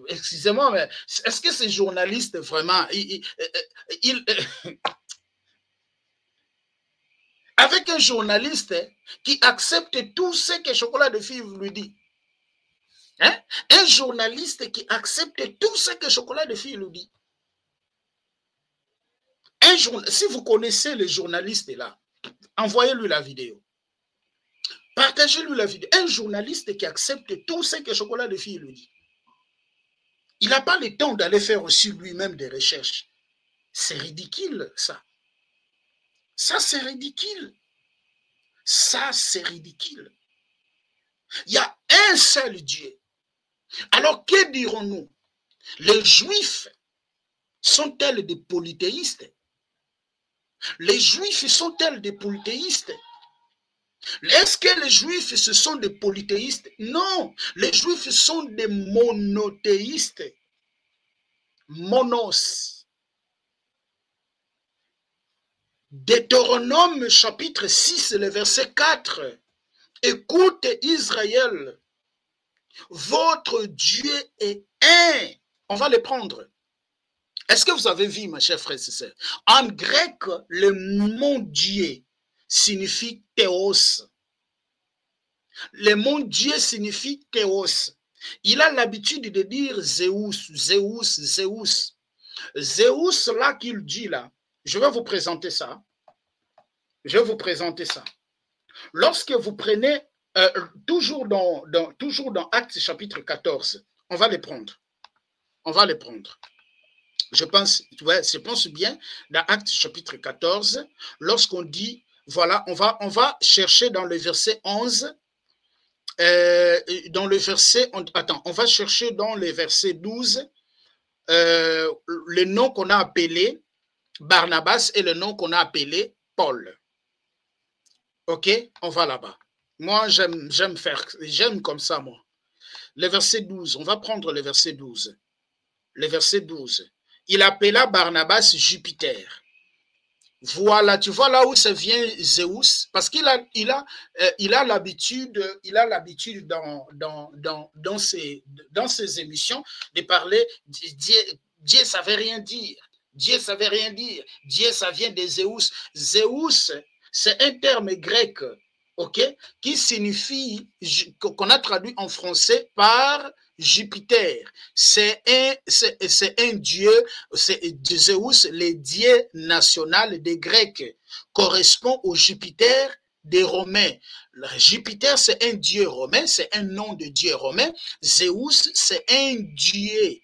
excusez-moi, mais est-ce que ces journalistes vraiment, avec un journaliste qui accepte tout ce que Chocolat de Fille lui dit, hein? Un journaliste qui accepte tout ce que Chocolat de Fille lui dit. Si vous connaissez le journaliste là, envoyez-lui la vidéo. Partagez-lui la vidéo. Un journaliste qui accepte tout ce que Chocolat de Fille lui dit. Il n'a pas le temps d'aller faire aussi lui-même des recherches. C'est ridicule, ça. Ça, c'est ridicule. Ça, c'est ridicule. Il y a un seul Dieu. Alors, que dirons-nous? Les Juifs sont-ils des polythéistes? Les Juifs sont-ils des polythéistes? Est-ce que les Juifs, ce sont des polythéistes? Non, les Juifs sont des monothéistes. Monos. Deutéronome chapitre 6, le verset 4. Écoute Israël, votre Dieu est un. On va les prendre. Est-ce que vous avez vu, ma chère frère et sœur? En grec, le mot Dieu signifie théos. Le mot Dieu signifie théos. Il a l'habitude de dire Zeus, Zeus, Zeus. Zeus, là qu'il dit là, je vais vous présenter ça. Je vais vous présenter ça. Lorsque vous prenez, toujours dans Actes chapitre 14, on va les prendre. On va les prendre. Je pense bien, dans Actes chapitre 14, lorsqu'on dit, voilà, on va chercher dans le verset 11, dans le verset, on va chercher dans le verset 12, le nom qu'on a appelé Barnabas et le nom qu'on a appelé Paul. Ok, on va là-bas. Moi, j'aime comme ça, moi. Le verset 12, on va prendre le verset 12. Le verset 12. Il appela Barnabas Jupiter. Voilà, tu vois là où ça vient Zeus, parce qu'il a l'habitude dans ses émissions de parler Dieu savait rien dire. Dieu savait rien dire. Dieu, ça vient de Zeus. Zeus, c'est un terme grec, ok, qui signifie, qu'on a traduit en français par Jupiter. C'est un dieu, c'est Zeus, le dieu national des Grecs, correspond au Jupiter des Romains. Jupiter, c'est un dieu romain, c'est un nom de dieu romain. Zeus, c'est un dieu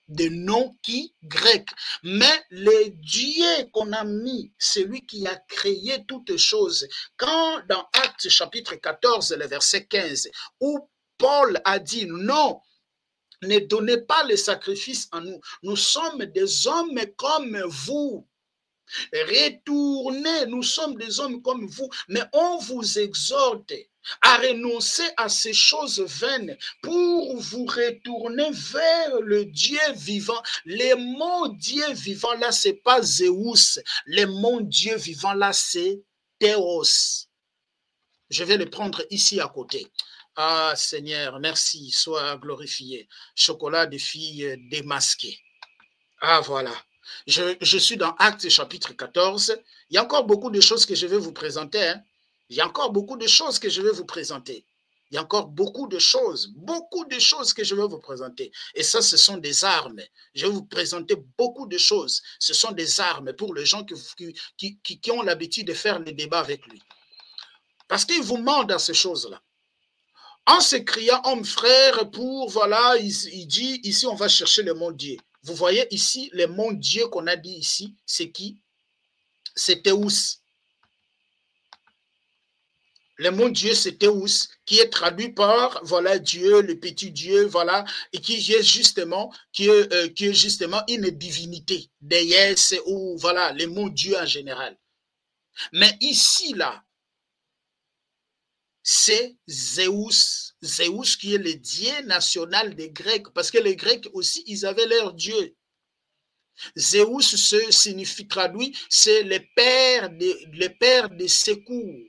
des noms qui grecs. Mais le Dieu qu'on a mis, celui qui a créé toutes choses, quand dans Actes chapitre 14, le verset 15, où Paul a dit non, ne donnez pas le sacrifice à nous, nous sommes des hommes comme vous. Retournez, nous sommes des hommes comme vous, mais on vous exhorte à renoncer à ces choses vaines pour vous retourner vers le Dieu vivant. Les mots Dieu vivant là, c'est pas Zeus. Les mots Dieu vivant là, c'est Théos. Je vais le prendre ici à côté. Ah Seigneur, merci, sois glorifié. Chocolat de filles démasquées. Ah voilà. Je suis dans Actes chapitre 14. Il y a encore beaucoup de choses que je vais vous présenter. Hein. Il y a encore beaucoup de choses que je vais vous présenter. Il y a encore beaucoup de choses que je vais vous présenter. Et ça, ce sont des armes. Je vais vous présenter beaucoup de choses. Ce sont des armes pour les gens qui ont l'habitude de faire les débats avec lui. Parce qu'il vous ment dans ces choses-là. En se criant homme frère pour, voilà, il dit, ici on va chercher le mot Dieu. Vous voyez ici, le mot Dieu qu'on a dit ici, c'est qui? C'est Théous. Le mot Dieu, c'est Théous, qui est traduit par, voilà, Dieu, le petit Dieu, voilà, et qui est justement une divinité, déesse, ou voilà, le mot Dieu en général. Mais ici, là, c'est Zeus. Zeus qui est le dieu national des Grecs, parce que les Grecs aussi, ils avaient leur dieu. Zeus signifie traduit, c'est le père des secours.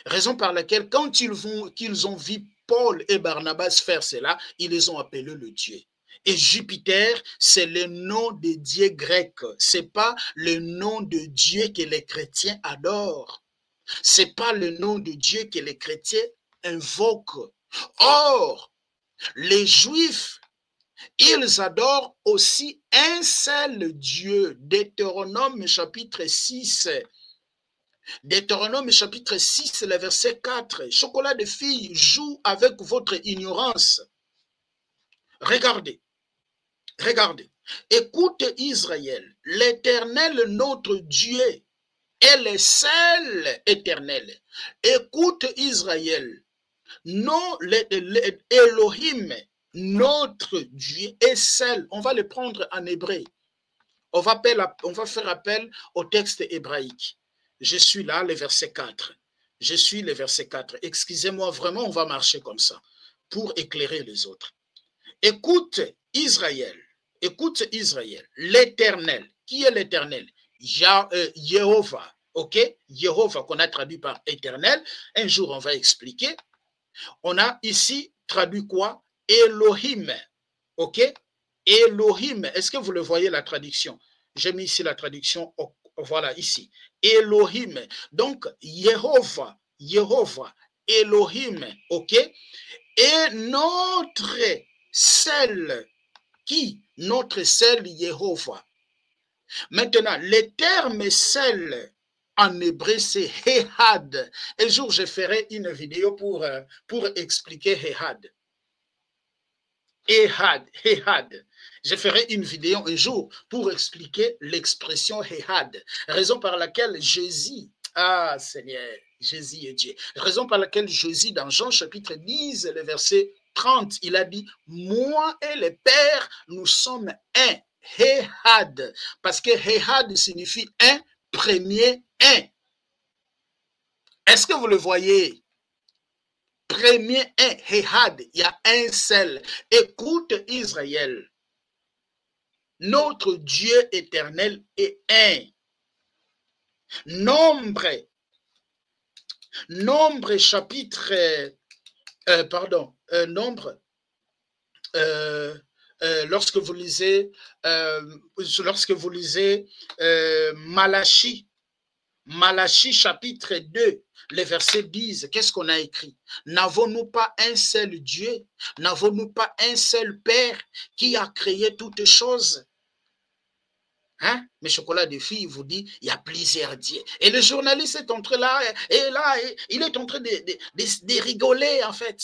Raison par laquelle, quand qu'ils ont vu Paul et Barnabas faire cela, ils les ont appelés le Dieu. Et Jupiter, c'est le nom de Dieu grec. Ce n'est pas le nom de Dieu que les chrétiens adorent. Ce n'est pas le nom de Dieu que les chrétiens invoquent. Or, les Juifs, ils adorent aussi un seul Dieu. Deutéronome chapitre 6. Deutéronome chapitre 6, le verset 4. Chocolat de fille joue avec votre ignorance. Regardez. Regardez. Écoute Israël, l'Éternel notre Dieu est le seul éternel. Écoute Israël, non, Elohim, notre Dieu est seul. On va le prendre en hébreu. On va faire appel au texte hébraïque. Je suis là, le verset 4. Je suis le verset 4. Excusez-moi, vraiment, on va marcher comme ça pour éclairer les autres. Écoute Israël, l'Éternel. Qui est l'Éternel? Jéhovah, ok? Jéhovah qu'on a traduit par éternel. Un jour, on va expliquer. On a ici traduit quoi? Elohim, ok? Elohim, est-ce que vous le voyez la traduction? J'ai mis ici la traduction, voilà, ici. Elohim, donc Jéhovah, Elohim, ok? Et notre seul, qui? Notre seul Jéhovah. Maintenant, le terme seul en hébreu, c'est Ehad. Un jour, je ferai une vidéo pour expliquer Ehad. Ehad. Je ferai une vidéo un jour pour expliquer l'expression Ehad. Raison par laquelle Jésus, ah Seigneur, Jésus est Dieu. Raison par laquelle Jésus, dans Jean chapitre 10, le verset 30, il a dit, moi et le Père, nous sommes un. Ehad, parce que Ehad signifie un, premier, un. Est-ce que vous le voyez? Premier, un, Ehad, il y a un seul. Écoute Israël, notre Dieu éternel est un. Nombre chapitre, lorsque vous lisez Malachie chapitre 2, les versets 10, qu'est-ce qu'on a écrit? N'avons-nous pas un seul Dieu? N'avons-nous pas un seul Père qui a créé toutes choses? Hein? Mais Chocolat de Fille vous dit, il y a plusieurs dieux. Et le journaliste est en train là, et il est en train de rigoler en fait.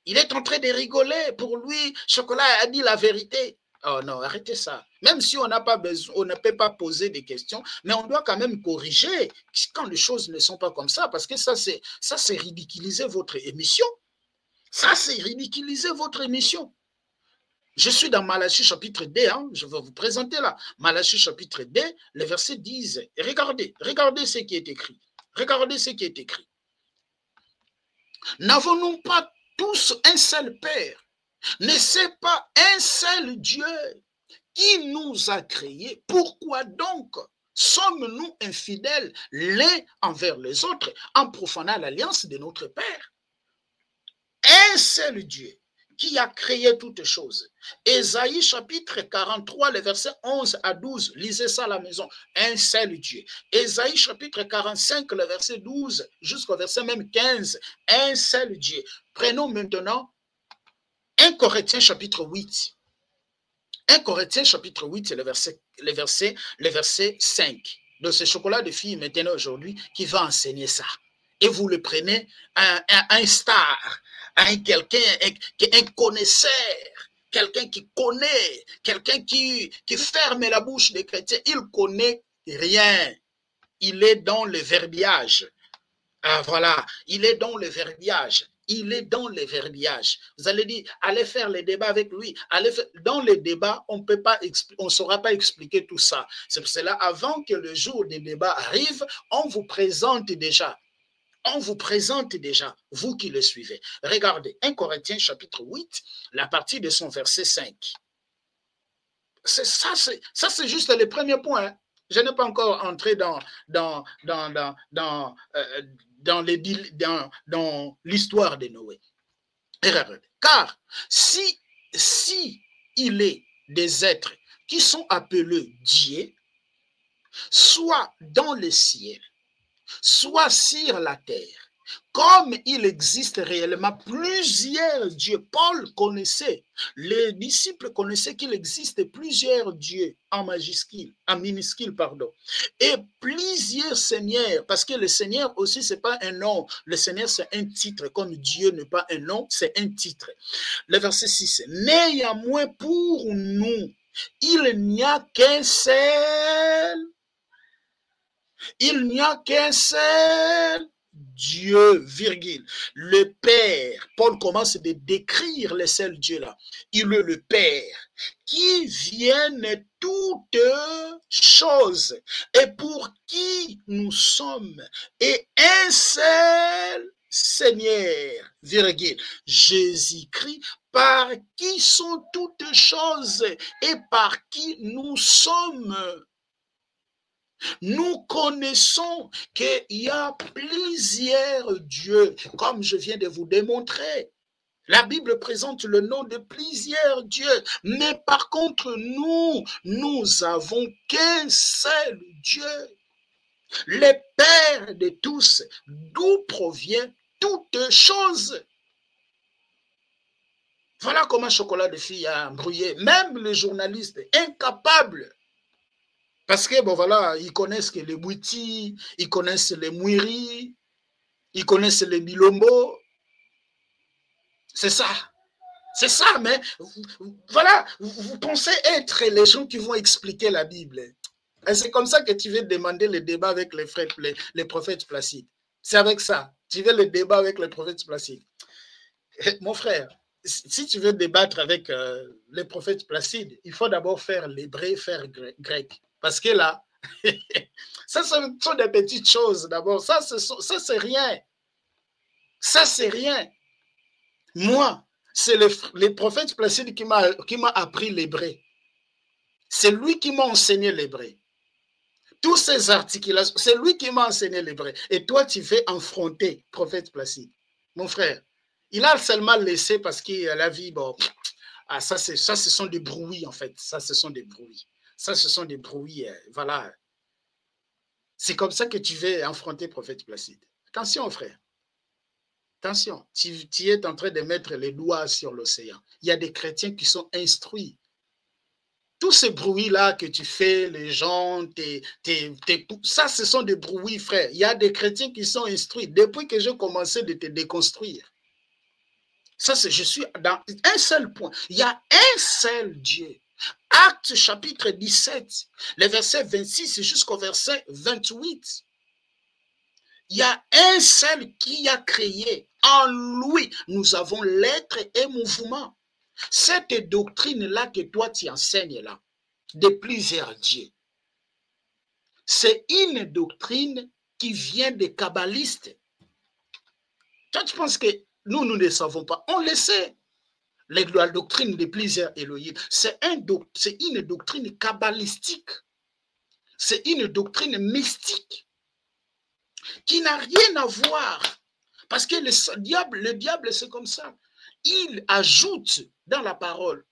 Il est en train de rigoler. Pour lui, Chocolat a dit la vérité. Oh non, arrêtez ça. Même si on n'a pas besoin, on ne peut pas poser des questions, mais on doit quand même corriger quand les choses ne sont pas comme ça, parce que ça, c'est ridiculiser votre émission. Ça, c'est ridiculiser votre émission. Je suis dans Malachie chapitre 2, hein, je vais vous présenter là. Malachie chapitre 2, les versets disent, regardez ce qui est écrit. Regardez ce qui est écrit. N'avons-nous pas tous un seul Père? N'est-ce pas un seul Dieu qui nous a créés? Pourquoi donc sommes-nous infidèles l'un envers les autres en profanant l'alliance de notre Père? Un seul Dieu qui a créé toutes choses. Ésaïe chapitre 43, les versets 11 à 12. Lisez ça à la maison. Un seul Dieu. Ésaïe chapitre 45, le verset 12 jusqu'au verset même 15. Un seul Dieu. Prenons maintenant 1 Corinthiens chapitre 8. 1 Corinthiens chapitre 8, c'est le verset 5. Donc c'est Chocolat de Fille maintenant aujourd'hui qui va enseigner ça. Et vous le prenez un star, quelqu'un, un connaisseur, quelqu'un qui connaît, quelqu'un qui ferme la bouche des chrétiens. Il connaît rien. Il est dans le verbiage. Ah, voilà, il est dans le verbiage. Il est dans les verbiages. Vous allez dire, allez faire les débats avec lui. Dans les débats, on ne saura pas expliquer tout ça. C'est pour cela, avant que le jour des débats arrive, on vous présente déjà. On vous présente déjà, vous qui le suivez. Regardez, 1 Corinthiens chapitre 8, la partie de son verset 5. Ça, c'est juste le premier point. Hein. Je n'ai pas encore entré dans l'histoire de Noé. Car si il est des êtres qui sont appelés dieux, soit dans le ciel, soit sur la terre, comme il existe réellement plusieurs dieux. Paul connaissait, les disciples connaissaient qu'il existe plusieurs dieux en minuscule, pardon, et plusieurs seigneurs, parce que le Seigneur aussi, c'est pas un nom, le Seigneur c'est un titre, comme Dieu n'est pas un nom, c'est un titre. Le verset 6, néanmoins pour nous, il n'y a qu'un seul, Dieu, virgule, le Père. Paul commence de décrire le seul Dieu là. Il est le Père qui vienne toutes choses et pour qui nous sommes, et un seul Seigneur, virgule, Jésus-Christ, par qui sont toutes choses et par qui nous sommes. Nous connaissons qu'il y a plusieurs dieux, comme je viens de vous démontrer. La Bible présente le nom de plusieurs dieux, mais par contre, nous avons qu'un seul Dieu, le Père de tous, d'où provient toute chose. Voilà comment Chocolat de Fille a embrouillé, même les journalistes incapables. Parce que, bon, voilà, ils connaissent que les Bouti, ils connaissent les Mouiri, ils connaissent les Bilombo. C'est ça, mais voilà, vous pensez être les gens qui vont expliquer la Bible. Et c'est comme ça que tu veux demander le débat avec les prophètes Placides. C'est avec ça, tu veux le débat avec les prophètes Placides. Mon frère, si tu veux débattre avec les prophètes Placides, il faut d'abord faire l'hébreu, faire grec. Parce que là, ça sont des petites choses d'abord. Ça, c'est rien. Ça, c'est rien. Moi, c'est le prophète Placide qui m'a appris l'hébreu. C'est lui qui m'a enseigné l'hébreu. Tous ces articulations, c'est lui qui m'a enseigné l'hébreu. Et toi, tu veux affronter prophète Placide. Mon frère, il a seulement laissé parce qu'il a vu, bon, ça, ce sont des bruits en fait. Ça, ce sont des bruits. Ça, ce sont des bruits, voilà. C'est comme ça que tu veux affronter prophète Placide. Attention, frère. Attention, tu es en train de mettre les doigts sur l'océan. Il y a des chrétiens qui sont instruits. Tous ces bruits-là que tu fais, les gens, ça, ce sont des bruits, frère. Il y a des chrétiens qui sont instruits. Depuis que j'ai commencé de te déconstruire, Ça, c'est, je suis dans un seul point. Il y a un seul Dieu. Actes chapitre 17, les versets 26 jusqu'au verset 28. Il y a un seul qui a créé. En lui, nous avons l'être et mouvement. Cette doctrine-là que toi tu enseignes là, de plusieurs dieux, c'est une doctrine qui vient des kabbalistes. Toi, tu penses que nous ne savons pas. On le sait. La doctrine de plusieurs Elohim, c'est une doctrine kabbalistique. C'est une doctrine mystique qui n'a rien à voir. Parce que le diable, c'est comme ça. Il ajoute dans la parole.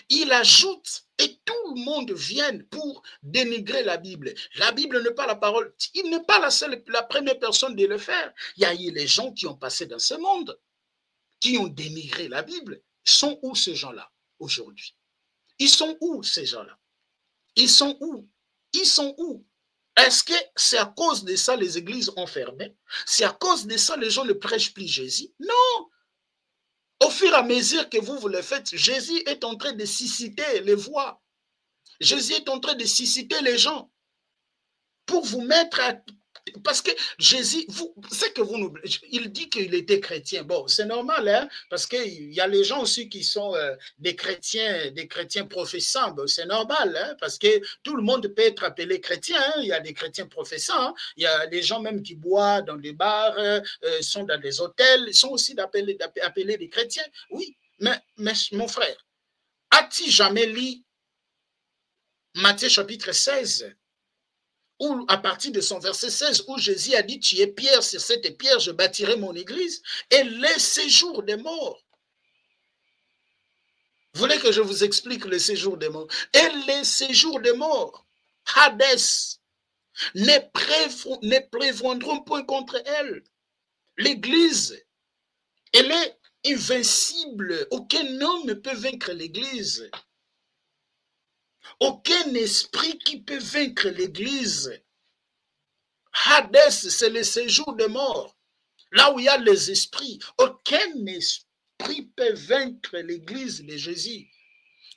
Il ajoute et tout le monde vient pour dénigrer la Bible. La Bible n'est pas la parole. Il n'est pas la première personne de le faire. Il y a eu les gens qui ont passé dans ce monde, qui ont dénigré la Bible. Ils sont où ces gens-là aujourd'hui? Ils sont où ces gens-là? Ils sont où? Ils sont où? Est-ce que c'est à cause de ça les églises ont fermé? C'est à cause de ça les gens ne prêchent plus Jésus? Non! Au fur et à mesure que vous le faites, Jésus est en train de susciter les voix. Jésus est en train de susciter les gens pour vous mettre à... Parce que Jésus, c'est que vous, il dit qu'il était chrétien. Bon, c'est normal, hein, parce qu'il y a les gens aussi qui sont des chrétiens professants. Bon, c'est normal, hein, parce que tout le monde peut être appelé chrétien. Hein. Il y a des chrétiens professants. Hein. Il y a des gens même qui boivent dans des bars, sont dans des hôtels, ils sont aussi appelés des chrétiens. Oui, mais mon frère, as-tu jamais lu Matthieu chapitre 16? Où, à partir de son verset 16, où Jésus a dit, tu es pierre, sur cette pierre, je bâtirai mon église, et les séjours des morts. Vous voulez que je vous explique le séjour des morts? Et les séjours des morts, Hadès, ne prévaudront point contre elle. L'église, elle est invincible. Aucun homme ne peut vaincre l'église. Aucun esprit qui peut vaincre l'église. Hadès, c'est le séjour de mort. Là où il y a les esprits. Aucun esprit peut vaincre l'église de Jésus.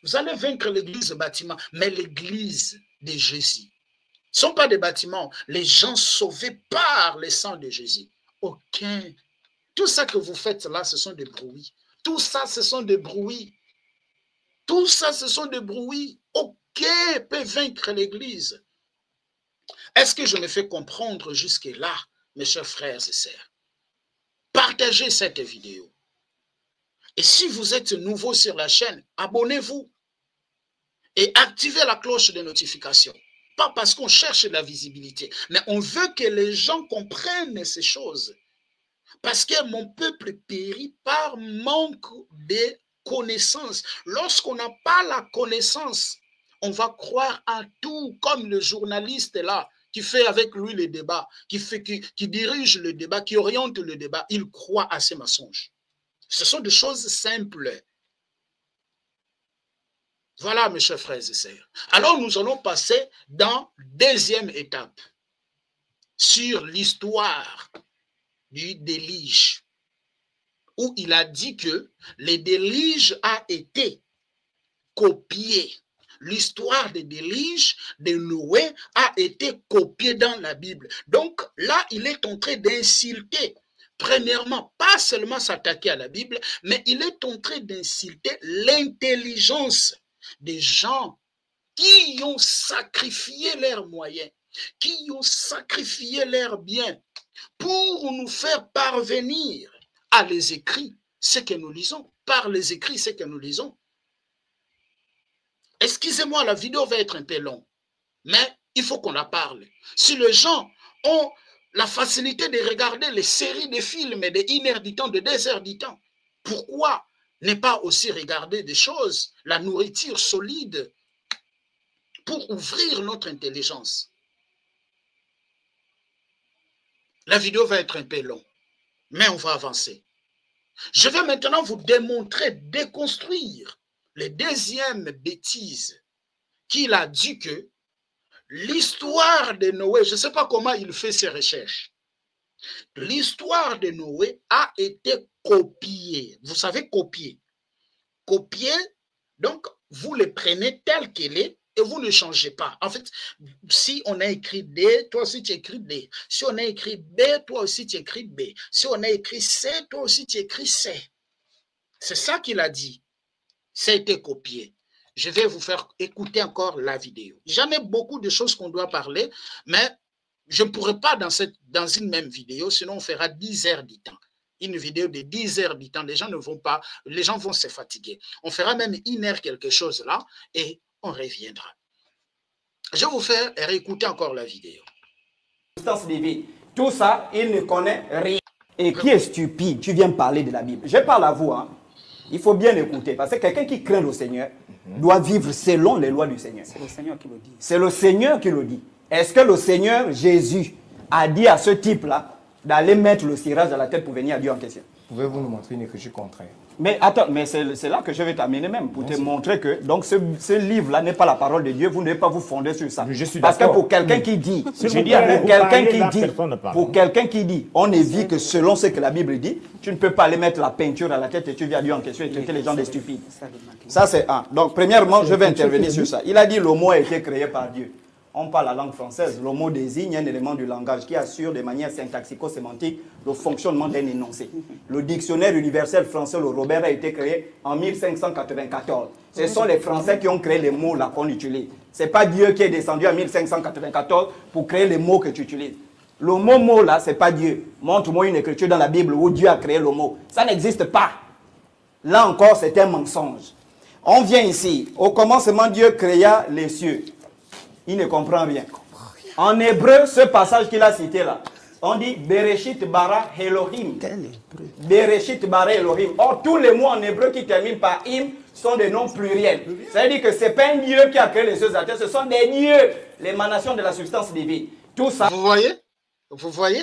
Vous allez vaincre l'église bâtiment, mais l'église de Jésus. Ce ne sont pas des bâtiments. Les gens sauvés par le sang de Jésus. Aucun. Tout ça que vous faites là, ce sont des bruits. Tout ça, ce sont des bruits. Tout ça, ce sont des bruits. Aucun peut vaincre l'église. Est-ce que je me fais comprendre jusque-là, mes chers frères et sœurs? Partagez cette vidéo. Et si vous êtes nouveau sur la chaîne, abonnez-vous et activez la cloche de notification. Pas parce qu'on cherche la visibilité, mais on veut que les gens comprennent ces choses. Parce que mon peuple périt par manque de connaissances. Lorsqu'on n'a pas la connaissance, on va croire à tout, comme le journaliste là, qui fait avec lui le débat, qui dirige le débat, qui oriente le débat, il croit à ces mensonges. Ce sont des choses simples. Voilà, mes chers frères et sœurs. Alors, nous allons passer dans la deuxième étape sur l'histoire du déluge, où il a dit que le déluge a été copié. L'histoire des déluges de Noé a été copiée dans la Bible. Donc là, il est en train d'insulter, premièrement, pas seulement s'attaquer à la Bible, mais il est en train d'insulter l'intelligence des gens qui ont sacrifié leurs moyens, qui ont sacrifié leurs biens pour nous faire parvenir à les écrits, ce que nous lisons, par les écrits, ce que nous lisons. Excusez-moi, la vidéo va être un peu longue, mais il faut qu'on la parle. Si les gens ont la facilité de regarder les séries de films de 1 heure du temps, de 2 heures du temps, pourquoi ne pas aussi regarder des choses, la nourriture solide, pour ouvrir notre intelligence? La vidéo va être un peu longue, mais on va avancer. Je vais maintenant vous démontrer, déconstruire les deuxièmes bêtises qu'il a dit que l'histoire de Noé, je ne sais pas comment il fait ses recherches, L'histoire de Noé a été copiée. Vous savez copier. Copier, donc vous le prenez tel qu'il est et vous ne changez pas. En fait, si on a écrit D, toi aussi tu écris D. Si on a écrit B, toi aussi tu écris B. Si on a écrit C, toi aussi tu écris C. C'est ça qu'il a dit. Ça a été copié. Je vais vous faire écouter encore la vidéo. J'en ai beaucoup de choses qu'on doit parler, mais je ne pourrai pas dans une même vidéo, sinon on fera 10 heures du temps. Une vidéo de 10 heures du temps, les gens ne vont pas, les gens vont se fatiguer. On fera même 1 heure quelque chose là et on reviendra. Je vais vous faire réécouter encore la vidéo. Tout ça, il ne connaît rien. Et qui est stupide? Tu viens parler de la Bible. Je parle à vous, hein. Il faut bien écouter, parce que quelqu'un qui craint le Seigneur doit vivre selon les lois du Seigneur. C'est le Seigneur qui le dit. C'est le Seigneur qui le dit. Est-ce que le Seigneur Jésus a dit à ce type-là d'aller mettre le cirage à la tête pour venir à Dieu en question? Pouvez-vous nous montrer une écriture contraire? Mais attends, mais c'est là que je vais t'amener même, pour te montrer que donc ce livre-là n'est pas la parole de Dieu, vous ne devez pas vous fonder sur ça. Je suis parce que pour quelqu'un qui dit, pour quelqu'un qui dit, on ne vit que selon ce que la Bible dit, tu ne peux pas aller mettre la peinture à la tête et tu viens à Dieu en question et traiter les gens des stupides. Ça c'est un. Donc premièrement, je vais intervenir sur ça. Il a dit le mot a été créé par Dieu. On parle la langue française. Le mot désigne un élément du langage qui assure de manière syntaxico-sémantique le fonctionnement d'un énoncé. Le dictionnaire universel français, le Robert, a été créé en 1594. Ce sont les Français qui ont créé les mots là qu'on utilise. Ce n'est pas Dieu qui est descendu en 1594 pour créer les mots que tu utilises. Le mot là, ce n'est pas Dieu. Montre-moi une écriture dans la Bible où Dieu a créé le mot. Ça n'existe pas. Là encore, c'est un mensonge. On vient ici. Au commencement, Dieu créa les cieux. Il ne comprend rien. En hébreu, ce passage qu'il a cité là, on dit Bereshit bara Elohim. Bereshit bara Elohim. Or, tous les mots en hébreu qui terminent par im sont des noms pluriels. Ça veut dire que ce n'est pas un Dieu qui a créé les cieux et la terre, ce sont des dieux, l'émanation de la substance divine. Tout ça. Vous voyez? Vous voyez?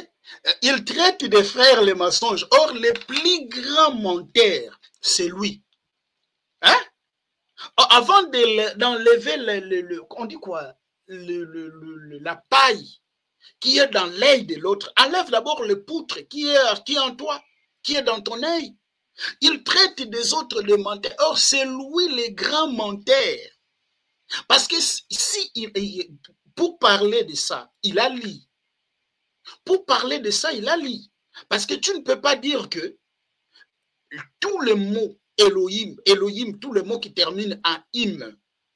Il traite des frères les mensonges. Or, le plus grand menteur, c'est lui. Hein? Avant d'enlever on dit quoi? La paille qui est dans l'œil de l'autre, enlève d'abord le poutre qui est en toi, qui est dans ton œil. Il traite des autres de menteurs. Or, c'est lui le grand menteur. Parce que pour parler de ça, il a lu. Pour parler de ça, il a lu. Parce que tu ne peux pas dire que tous les mots Elohim, tous les mots qui terminent en im,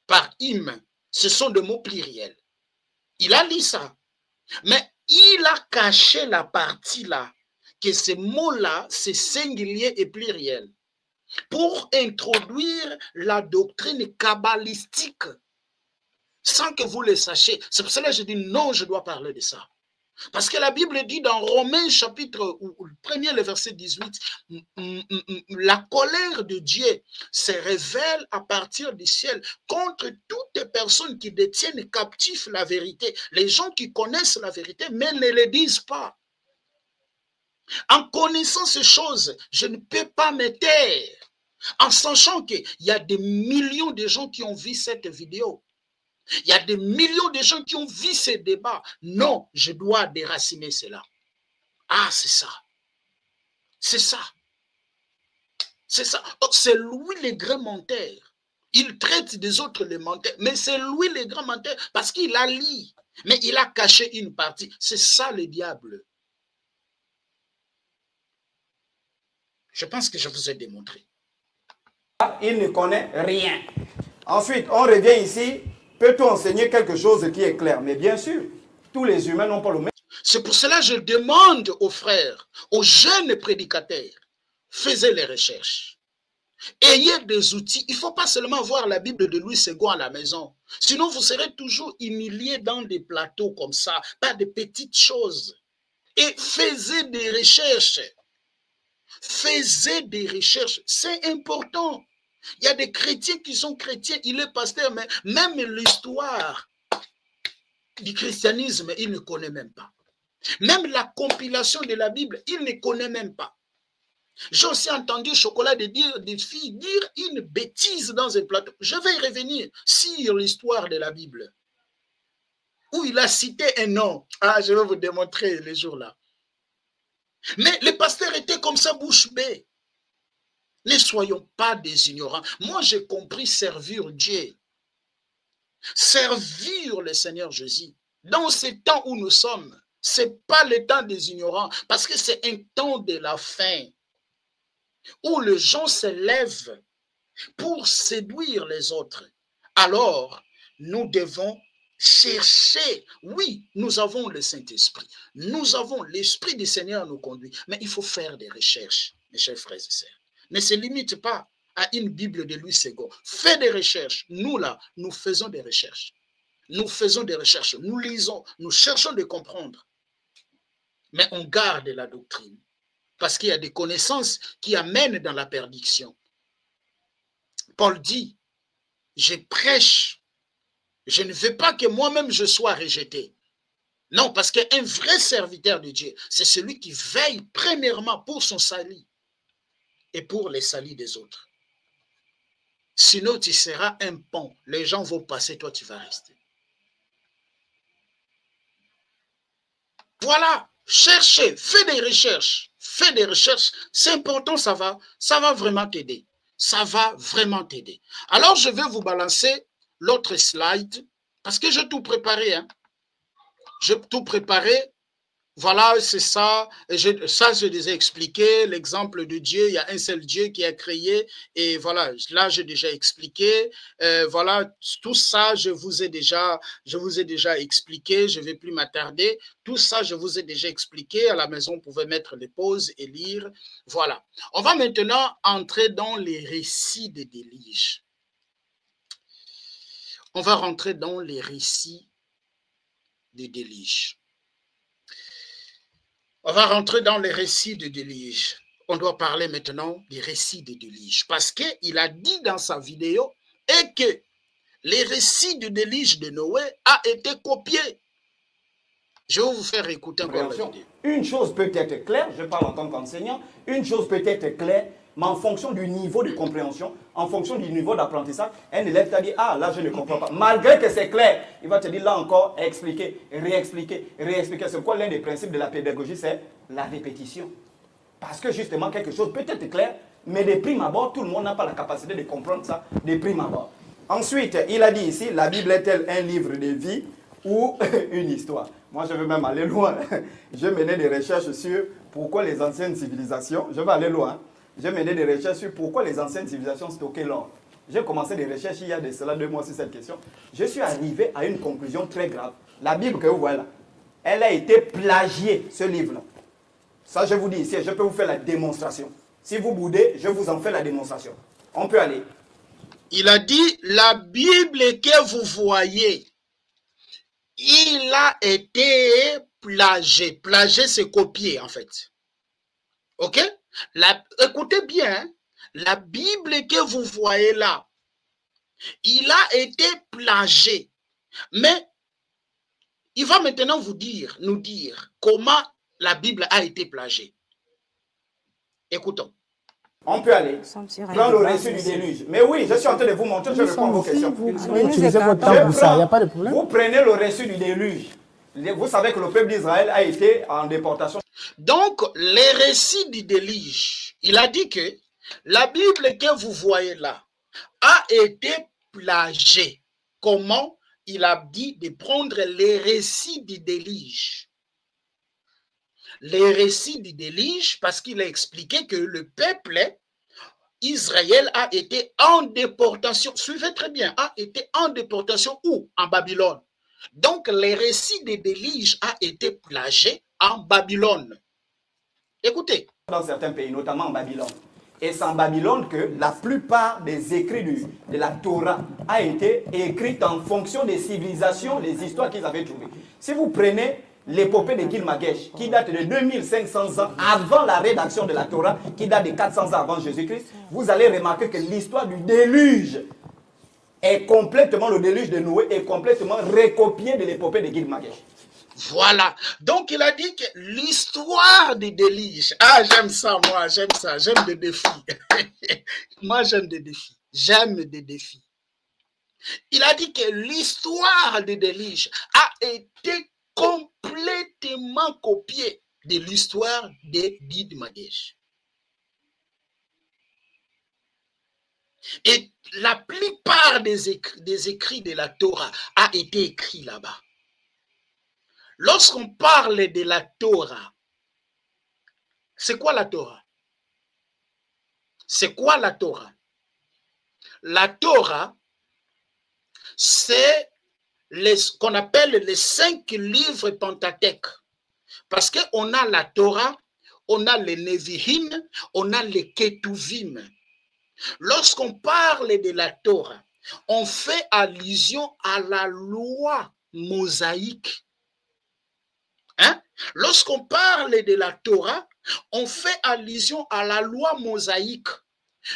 par im, ce sont des mots pluriels. Il a lu ça. Mais il a caché la partie là, que ces mots-là, c'est singulier et pluriel, pour introduire la doctrine kabbalistique, sans que vous le sachiez. C'est pour cela que je dis non, je dois parler de ça. Parce que la Bible dit dans Romains chapitre 1er, le verset 18, la colère de Dieu se révèle à partir du ciel contre toutes personnes qui détiennent captif la vérité. Les gens qui connaissent la vérité, mais ne le disent pas. En connaissant ces choses, je ne peux pas me taire. En sachant qu'il y a des millions de gens qui ont vu cette vidéo. Il y a des millions de gens qui ont vu ces débats. Non, je dois déraciner cela. Ah, c'est ça. C'est ça. C'est ça. Oh, c'est lui le grand menteur. Il traite des autres les menteurs. Mais c'est lui le grand menteur parce qu'il a lu. Mais il a caché une partie. C'est ça le diable. Je pense que je vous ai démontré. Il ne connaît rien. Ensuite, on revient ici. Peut-on enseigner quelque chose qui est clair? Mais bien sûr, tous les humains n'ont pas le même. C'est pour cela que je demande aux frères, aux jeunes prédicateurs, faites les recherches. Ayez des outils. Il ne faut pas seulement voir la Bible de Louis II à la maison. Sinon, vous serez toujours humiliés dans des plateaux comme ça, pas de petites choses. Et faites des recherches. Faites des recherches. C'est important. Il y a des chrétiens qui sont chrétiens, il est pasteur, mais même l'histoire du christianisme, il ne connaît même pas. Même la compilation de la Bible, il ne connaît même pas. J'ai aussi entendu Chocolat des filles dire une bêtise dans un plateau. Je vais revenir sur l'histoire de la Bible, où il a cité un nom. Ah, je vais vous démontrer les jours là. Mais les pasteurs étaient comme ça, bouche bée. Ne soyons pas des ignorants. Moi, j'ai compris servir Dieu. Servir le Seigneur Jésus. Dans ces temps où nous sommes, ce n'est pas le temps des ignorants, parce que c'est un temps de la fin, où les gens se lèvent pour séduire les autres. Alors, nous devons chercher. Oui, nous avons le Saint-Esprit. Nous avons l'Esprit du Seigneur nous conduit. Mais il faut faire des recherches, mes chers frères et sœurs. Ne se limite pas à une Bible de Louis II. Fais des recherches. Nous, là, nous faisons des recherches. Nous faisons des recherches. Nous lisons. Nous cherchons de comprendre. Mais on garde la doctrine. Parce qu'il y a des connaissances qui amènent dans la perdition. Paul dit, je prêche. Je ne veux pas que moi-même je sois rejeté. Non, parce qu'un vrai serviteur de Dieu, c'est celui qui veille premièrement pour son salut et pour les saluts des autres. Sinon, tu seras un pont. Les gens vont passer, toi, tu vas rester. Voilà, cherchez, fais des recherches. Fais des recherches, c'est important, ça va vraiment t'aider. Ça va vraiment t'aider. Alors, je vais vous balancer l'autre slide, parce que j'ai tout préparé. Hein. J'ai tout préparé. Voilà, c'est ça. Ça, je les ai expliqué. L'exemple de Dieu, il y a un seul Dieu qui a créé. Et voilà, là, j'ai déjà expliqué. Voilà, tout ça, je vous ai déjà expliqué. Je ne vais plus m'attarder. Tout ça, je vous ai déjà expliqué. À la maison, vous pouvez mettre les pauses et lire. Voilà. On va maintenant entrer dans les récits des déluges. On va rentrer dans les récits des déluges. On va rentrer dans les récits de déluge. On doit parler maintenant des récits de déluge. Parce qu'il a dit dans sa vidéo et que les récits du déluge de Noé a été copiés. Je vais vous faire écouter encore la vidéo. Une chose peut être claire, je parle en tant qu'enseignant, une chose peut être claire, mais en fonction du niveau de compréhension, en fonction du niveau d'apprentissage, un élève t'a dit, ah là je ne comprends pas. Malgré que c'est clair, il va te dire là encore, expliquer, réexpliquer, réexpliquer. C'est quoi l'un des principes de la pédagogie, c'est la répétition. Parce que justement, quelque chose peut être clair, mais de prime abord, tout le monde n'a pas la capacité de comprendre ça de prime abord. Ensuite, il a dit ici, la Bible est-elle un livre de vie ou une histoire? Moi, je veux même aller loin. Je menais des recherches sur pourquoi les anciennes civilisations, je vais aller loin, j'ai mené des recherches sur pourquoi les anciennes civilisations stockaient l'or. J'ai commencé des recherches il y a de cela 2 mois sur cette question. Je suis arrivé à une conclusion très grave. La Bible que vous voyez là, elle a été plagiée, ce livre-là. Ça, je vous dis ici, je peux vous faire la démonstration. Si vous boudez, je vous en fais la démonstration. On peut aller. Il a dit, la Bible que vous voyez, il a été plagié. Plagié, c'est copier, en fait. OK? Écoutez bien, hein? La Bible que vous voyez là, il a été plagié. Mais il va maintenant nous dire comment la Bible a été plagiée. Écoutons. On peut aller dans le récit du déluge. Mais oui, je suis en train de vous montrer, je réponds à vos questions. Vous utilisez votre temps pour ça, il n'y a pas de problème. Vous prenez le récit du déluge. Vous savez que le peuple d'Israël a été en déportation. Donc, les récits du déluge, il a dit que la Bible que vous voyez là a été plagiée. Comment? Il a dit de prendre les récits du déluge. Les récits du déluge, parce qu'il a expliqué que le peuple Israël a été en déportation, suivez très bien, a été en déportation où? En Babylone. Donc, les récits des déluges a été plagiés en Babylone. Écoutez. Dans certains pays, notamment en Babylone. Et c'est en Babylone que la plupart des écrits de la Torah a été écrite en fonction des civilisations, des histoires qu'ils avaient trouvées. Si vous prenez l'épopée de Gilgamesh, qui date de 2500 ans avant la rédaction de la Torah, qui date de 400 ans avant Jésus-Christ, vous allez remarquer que l'histoire du déluge est complètement, le déluge de Noé est complètement recopié de l'épopée de Gilgamesh. Voilà. Donc, il a dit que l'histoire des déluges. Ah, j'aime ça, moi, j'aime ça. J'aime des défis. Moi, j'aime des défis. J'aime des défis. Il a dit que l'histoire des déluges a été complètement copiée de l'histoire de Guy de Madèche. Et la plupart des écrits de la Torah a été écrit là-bas. Lorsqu'on parle de la Torah, c'est quoi la Torah? C'est quoi la Torah? La Torah, c'est ce qu'on appelle les 5 livres Pentateuque. Parce qu'on a la Torah, on a les Nevi'im, on a les Ketuvim. Lorsqu'on parle de la Torah, on fait allusion à la loi mosaïque. Hein? Lorsqu'on parle de la Torah, on fait allusion à la loi mosaïque.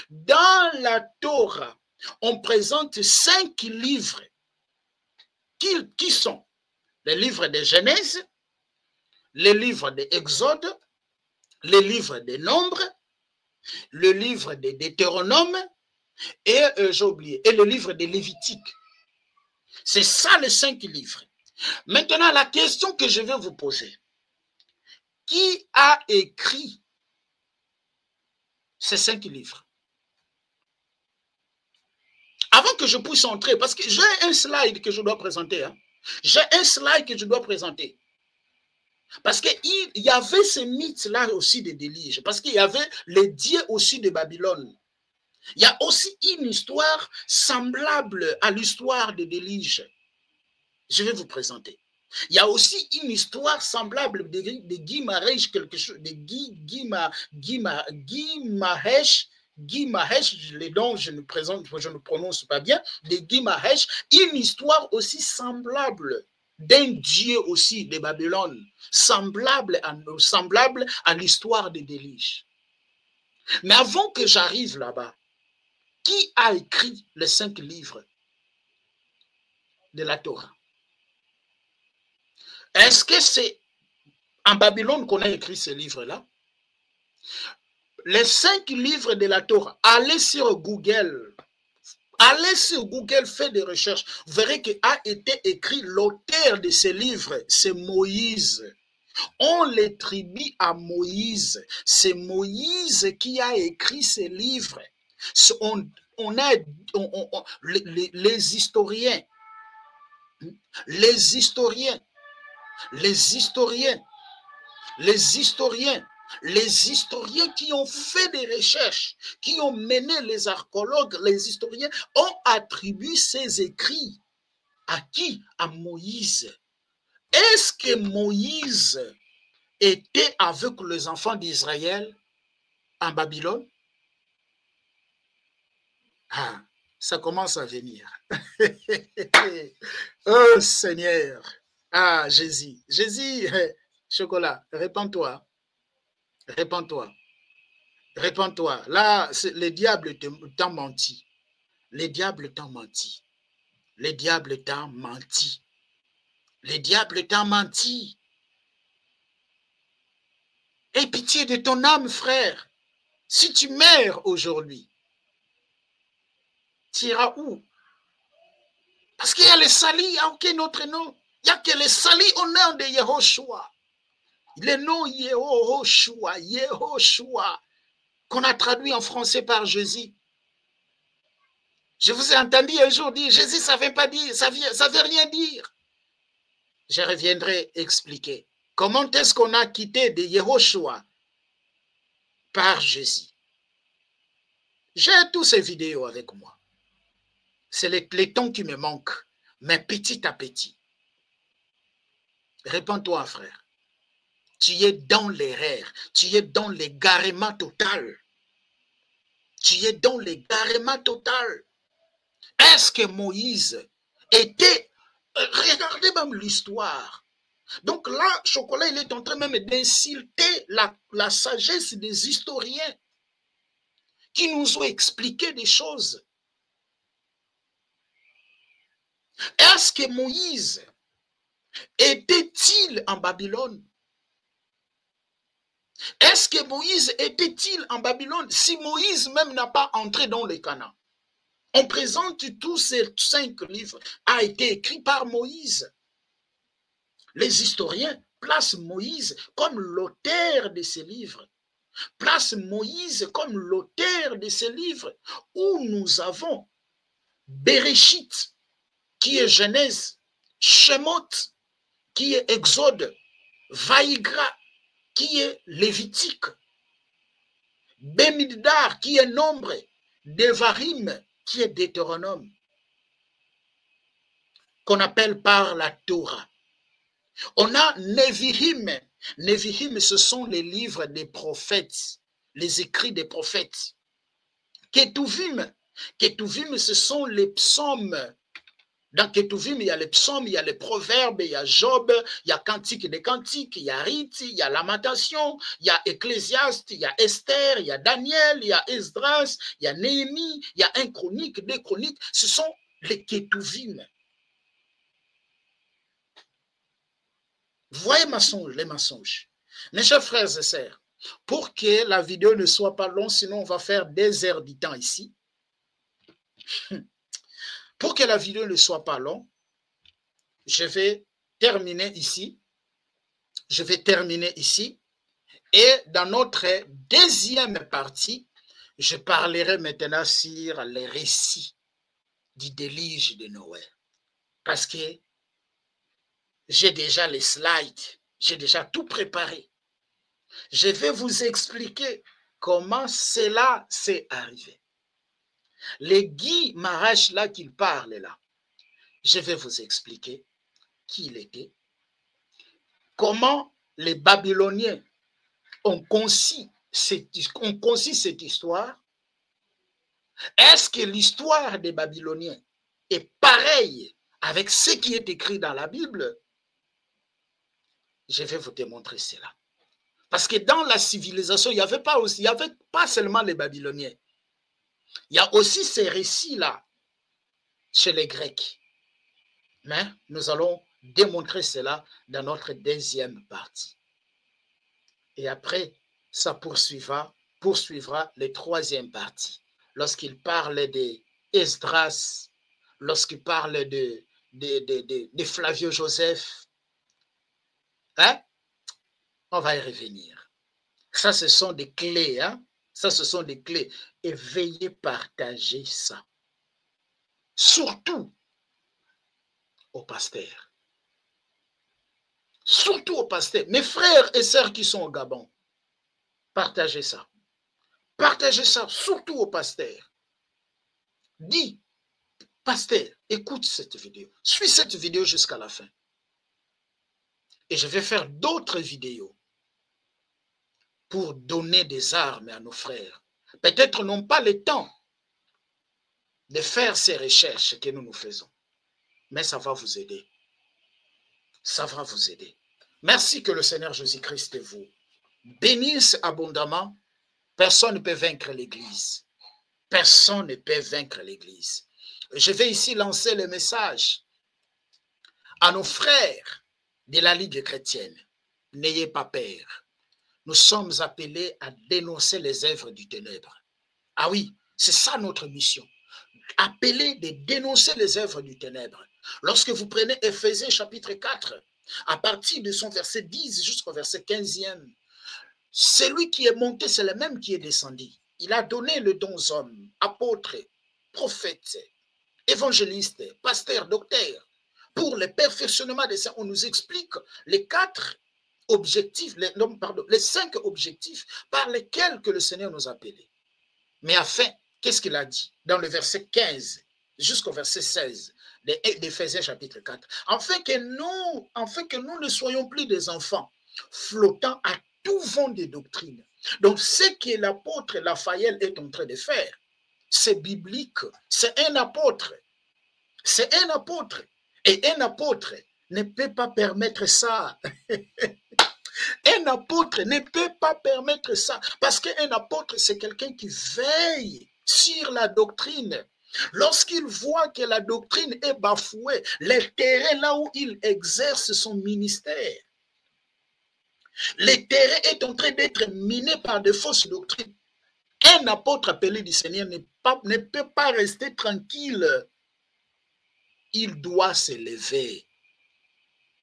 Dans la Torah, on présente 5 livres qui sont les livres de Genèse, les livres de Exode, les livres des Nombres, le livre de Deutéronome et j'ai oublié, et le livre de Lévitique. C'est ça les 5 livres. Maintenant, la question que je vais vous poser, qui a écrit ces 5 livres? Avant que je puisse entrer, parce que j'ai un slide que je dois présenter. Hein. J'ai un slide que je dois présenter. Parce qu'il y avait ce mythe-là aussi de Délige. Parce qu'il y avait les dieux aussi de Babylone. Il y a aussi une histoire semblable à l'histoire de Délige. Je vais vous présenter. Il y a aussi une histoire semblable de Guy Mahesh, quelque chose, de Guy Mahesh, les noms je ne prononce pas bien, de Guy Mahesh, une histoire aussi semblable d'un dieu aussi de Babylone, semblable à l'histoire de Délige. Mais avant que j'arrive là-bas, qui a écrit les 5 livres de la Torah? Est-ce que c'est en Babylone qu'on a écrit ces livres-là? Les 5 livres de la Torah, allez sur Google, faites des recherches, vous verrez qu'a été écrit l'auteur de ces livres, c'est Moïse. On l'attribue à Moïse. C'est Moïse qui a écrit ces livres. Les historiens qui ont fait des recherches, qui ont mené les archéologues, les historiens, ont attribué ces écrits à qui? À Moïse. Est-ce que Moïse était avec les enfants d'Israël en Babylone? Ah, ça commence à venir. Oh Seigneur. Ah, Jésus. Jésus, chocolat, répands-toi. Répands-toi. Répands-toi. Là, le diable t'a menti. Le diable t'a menti. Le diable t'a menti. Le diable t'a menti. Aie pitié de ton âme, frère. Si tu meurs aujourd'hui, tu iras où? Parce qu'il y a les salis, il n'y a aucun autre nom. Il n'y a que les salis au nom de Yehoshua. Le nom Yehoshua, qu'on a traduit en français par Jésus. Je vous ai entendu un jour dire, Jésus, ça ne veut pas dire, ça veut rien dire. Je reviendrai expliquer. Comment est-ce qu'on a quitté de Yehoshua par Jésus? J'ai tous ces vidéos avec moi. C'est les temps qui me manquent, mais petit à petit. Réponds-toi, frère. Tu es dans l'erreur, tu es dans l'égarement total. Tu es dans l'égarement total. Est-ce que Moïse était... Regardez même l'histoire. Donc là, Chocolat, il est en train même d'insulter la sagesse des historiens qui nous ont expliqué des choses. Est-ce que Moïse était-il en Babylone? Est-ce que Moïse était-il en Babylone si Moïse même n'a pas entré dans le Canaan? On présente tous ces 5 livres a été écrit par Moïse. Les historiens place Moïse comme l'auteur de ces livres. Place Moïse comme l'auteur de ces livres où nous avons Bereshit, qui est Genèse, Shemot, qui est Exode, Vaïgra, qui est Lévitique, Bemidbar, qui est Nombre, Devarim, qui est Deutéronome, qu'on appelle par la Torah. On a Nevi'im. Nevi'im, ce sont les livres des prophètes, les écrits des prophètes. Ketuvim. Ketuvim, ce sont les psaumes. Dans Ketuvim, il y a les psaumes, il y a les proverbes, il y a Job, il y a Cantique des Cantiques, il y a Rite, il y a Lamentation, il y a Ecclésiaste, il y a Esther, il y a Daniel, il y a Esdras, il y a Néhémie, il y a 1 Chronique, 2 Chroniques. Ce sont les Ketuvim. Voyez les mensonges. Mes chers frères et sœurs, pour que la vidéo ne soit pas longue, sinon on va faire des heures du temps ici. Pour que la vidéo ne soit pas longue, je vais terminer ici. Je vais terminer ici. Et dans notre deuxième partie, je parlerai maintenant sur les récits du déluge de Noé. Parce que j'ai déjà les slides, j'ai déjà tout préparé. Je vais vous expliquer comment cela s'est arrivé. Les Guy Marache là qu'il parle là, je vais vous expliquer qui il était, comment les Babyloniens ont conçu cette histoire. Est-ce que l'histoire des Babyloniens est pareille avec ce qui est écrit dans la Bible? Je vais vous démontrer cela. Parce que dans la civilisation, il n'y avait pas seulement les Babyloniens. Il y a aussi ces récits-là chez les Grecs. Mais nous allons démontrer cela dans notre deuxième partie. Et après, ça poursuivra les troisième partie. Lorsqu'il parle de Esdras, lorsqu'il parle de Flavio Joseph, hein? On va y revenir. Ça, ce sont des clés, hein? Ça, ce sont des clés. Et veuillez partager ça. Surtout aux pasteurs. Surtout aux pasteurs. Mes frères et sœurs qui sont au Gabon, partagez ça. Partagez ça, surtout aux pasteurs. Dis, pasteur, écoute cette vidéo. Suis cette vidéo jusqu'à la fin. Et je vais faire d'autres vidéos pour donner des armes à nos frères. Peut-être n'ont pas le temps de faire ces recherches que nous faisons. Mais ça va vous aider. Ça va vous aider. Merci que le Seigneur Jésus-Christ vous bénisse abondamment. Personne ne peut vaincre l'Église. Personne ne peut vaincre l'Église. Je vais ici lancer le message à nos frères de la Ligue chrétienne. N'ayez pas peur. Nous sommes appelés à dénoncer les œuvres du ténèbre. Ah oui, c'est ça notre mission. Appelés de dénoncer les œuvres du ténèbre. Lorsque vous prenez Éphésiens chapitre 4, à partir de son verset 10 jusqu'au verset 15e, celui qui est monté, c'est le même qui est descendu. Il a donné le don aux hommes, apôtres, prophètes, évangélistes, pasteurs, docteurs. Pour le perfectionnement de ça, on nous explique les 5 objectifs par lesquels que le Seigneur nous a appelés. Mais afin, qu'est-ce qu'il a dit dans le verset 15 jusqu'au verset 16 d'Éphésiens chapitre 4? Afin que nous ne soyons plus des enfants flottant à tout vent de doctrine. Donc, ce que l'apôtre Raphaël est en train de faire, c'est biblique. C'est un apôtre. C'est un apôtre. Et un apôtre ne peut pas permettre ça. Un apôtre ne peut pas permettre ça. Parce qu'un apôtre, c'est quelqu'un qui veille sur la doctrine. Lorsqu'il voit que la doctrine est bafouée, le terrain là où il exerce son ministère, le terrain est en train d'être miné par de fausses doctrines. Un apôtre appelé du Seigneur ne peut pas rester tranquille. Il doit se lever.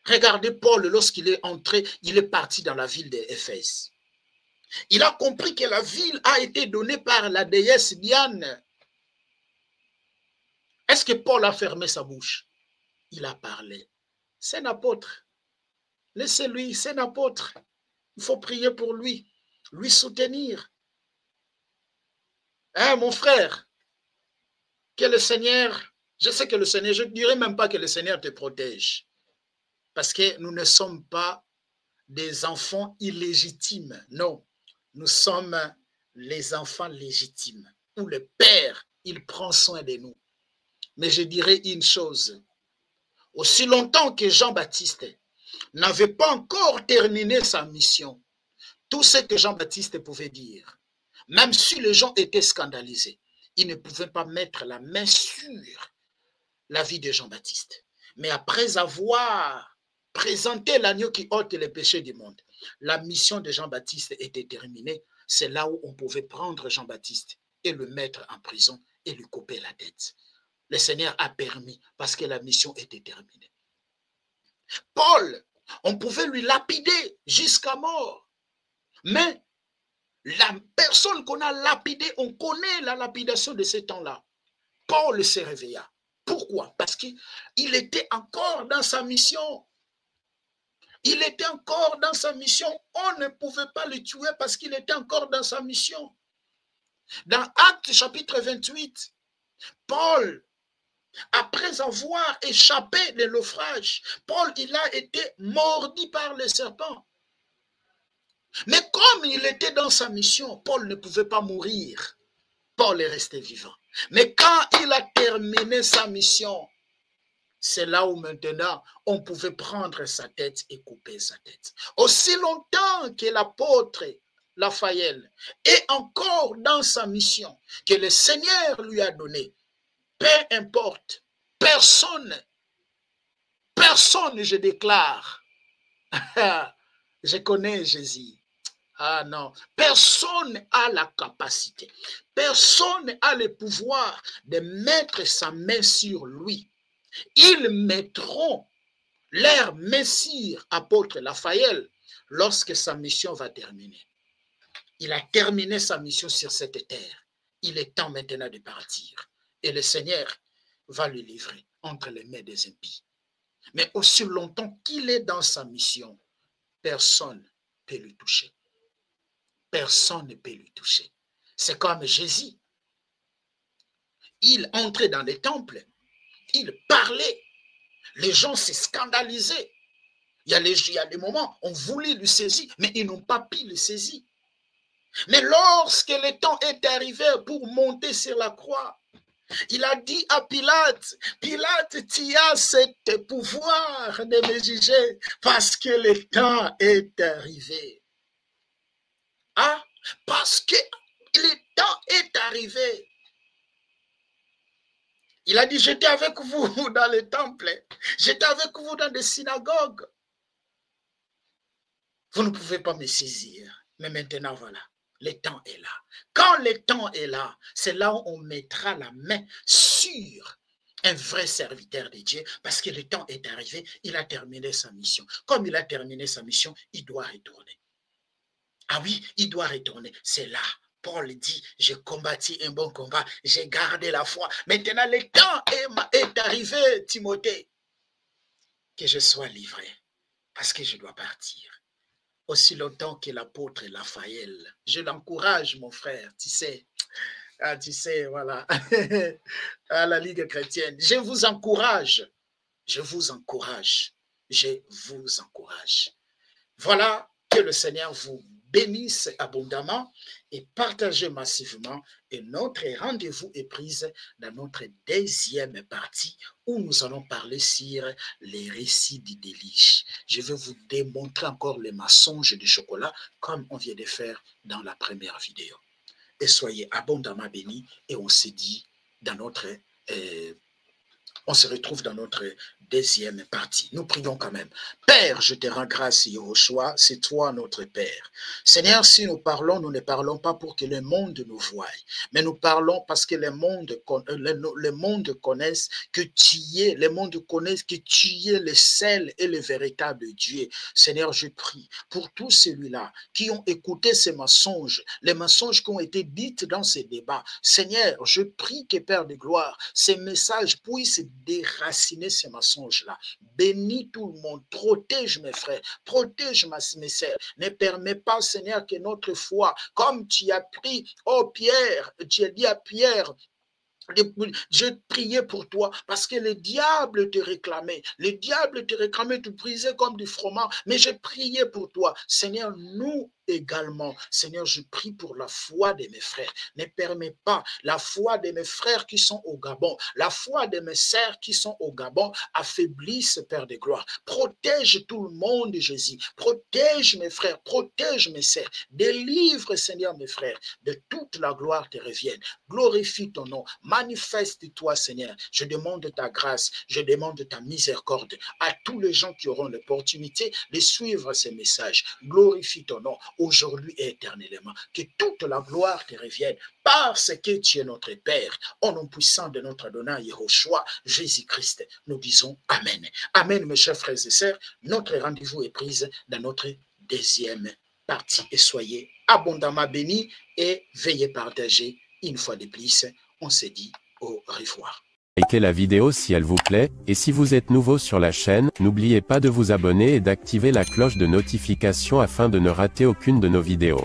Regardez Paul, lorsqu'il est entré, il est parti dans la ville d'Éphèse. Il a compris que la ville a été donnée par la déesse Diane. Est-ce que Paul a fermé sa bouche? Il a parlé. C'est un apôtre. Laissez-lui, c'est un apôtre. Il faut prier pour lui soutenir. Hein, mon frère, que le Seigneur, je sais que le Seigneur, je ne dirais même pas que le Seigneur te protège. Parce que nous ne sommes pas des enfants illégitimes. Non, nous sommes les enfants légitimes. Où le Père, il prend soin de nous. Mais je dirais une chose. Aussi longtemps que Jean-Baptiste n'avait pas encore terminé sa mission, tout ce que Jean-Baptiste pouvait dire, même si les gens étaient scandalisés, ils ne pouvaient pas mettre la main sur la vie de Jean-Baptiste. Mais après avoir présenté l'agneau qui ôte les péchés du monde, la mission de Jean-Baptiste était terminée. C'est là où on pouvait prendre Jean-Baptiste et le mettre en prison et lui couper la tête. Le Seigneur a permis parce que la mission était terminée. Paul, on pouvait lui lapider jusqu'à mort. Mais la personne qu'on a lapidée, on connaît la lapidation de ces temps-là. Paul se réveilla. Pourquoi? Parce qu'il était encore dans sa mission. Il était encore dans sa mission. On ne pouvait pas le tuer parce qu'il était encore dans sa mission. Dans Actes chapitre 28, Paul, après avoir échappé de naufrage, Paul, il a été mordu par le serpent. Mais comme il était dans sa mission, Paul ne pouvait pas mourir. Paul est resté vivant. Mais quand il a terminé sa mission, c'est là où maintenant on pouvait prendre sa tête et couper sa tête. Aussi longtemps que l'apôtre Raphaël est encore dans sa mission que le Seigneur lui a donnée, peu importe, personne, je déclare, je connais Jésus. Ah non, personne n'a la capacité, personne n'a le pouvoir de mettre sa main sur lui. Ils mettront leur main sur apôtre Raphaël lorsque sa mission va terminer. Il a terminé sa mission sur cette terre. Il est temps maintenant de partir. Et le Seigneur va le livrer entre les mains des impies. Mais aussi longtemps qu'il est dans sa mission, personne ne peut lui toucher. Personne ne peut lui toucher. C'est comme Jésus. Il entrait dans les temples, il parlait, les gens se scandalisaient. Il y a des moments, on voulait le saisir, mais ils n'ont pas pu le saisir. Mais lorsque le temps est arrivé pour monter sur la croix, il a dit à Pilate, Pilate, tu as ce pouvoir de me juger parce que le temps est arrivé. Ah, parce que le temps est arrivé. Il a dit, j'étais avec vous dans les temples, j'étais avec vous dans des synagogues. Vous ne pouvez pas me saisir, mais maintenant voilà, le temps est là. Quand le temps est là, c'est là où on mettra la main sur un vrai serviteur de Dieu, parce que le temps est arrivé, il a terminé sa mission. Comme il a terminé sa mission, il doit retourner. Ah oui, il doit retourner. C'est là. Paul dit, j'ai combattu un bon combat, j'ai gardé la foi. Maintenant, le temps est arrivé, Timothée, que je sois livré, parce que je dois partir. Aussi longtemps que l'apôtre Raphaël, je l'encourage, mon frère, tu sais, voilà, à la Ligue chrétienne. Je vous encourage. Voilà, que le Seigneur vous bénisse abondamment et partagez massivement. Et notre rendez-vous est pris dans notre deuxième partie où nous allons parler sur les récits du déluge. Je vais vous démontrer encore les mensonges du chocolat comme on vient de faire dans la première vidéo. Et soyez abondamment bénis et on se dit dans notre On se retrouve dans notre deuxième partie. Nous prions quand même. Père, je te rends grâce, Yehoshua, c'est toi notre Père. Seigneur, si nous parlons, nous ne parlons pas pour que le monde nous voie, mais nous parlons parce que le monde connaisse que tu es, le monde connaisse que tu es le seul et le véritable Dieu. Seigneur, je prie pour tous ceux-là qui ont écouté ces mensonges, les mensonges qui ont été dits dans ces débats. Seigneur, je prie que Père de gloire, ces messages puissent déraciner ces mensonges-là. Bénis tout le monde, protège mes frères, protège mes sœurs. Ne permets pas, Seigneur, que notre foi, comme tu as pris, oh Pierre, tu as dit à Pierre, je priais pour toi parce que le diable te réclamait. Le diable te réclamait, tu brisais comme du froment, mais je priais pour toi. Seigneur, nous également, Seigneur, je prie pour la foi de mes frères. Ne permets pas la foi de mes frères qui sont au Gabon, la foi de mes sœurs qui sont au Gabon, affaiblisse, Père de gloire. Protège tout le monde, Jésus. Protège mes frères, protège mes sœurs. Délivre, Seigneur, mes frères, de toute la gloire te revienne. Glorifie ton nom. Manifeste-toi, Seigneur. Je demande ta grâce, je demande ta miséricorde à tous les gens qui auront l'opportunité de suivre ces messages. Glorifie ton nom aujourd'hui et éternellement. Que toute la gloire te revienne parce que tu es notre Père. Au nom puissant de notre Adonai Yehoshua, Jésus-Christ, nous disons Amen. Amen, mes chers frères et sœurs. Notre rendez-vous est pris dans notre deuxième partie. Et soyez abondamment bénis et veuillez partager une fois de plus. On se dit au revoir. Likez la vidéo si elle vous plaît, et si vous êtes nouveau sur la chaîne, n'oubliez pas de vous abonner et d'activer la cloche de notification afin de ne rater aucune de nos vidéos.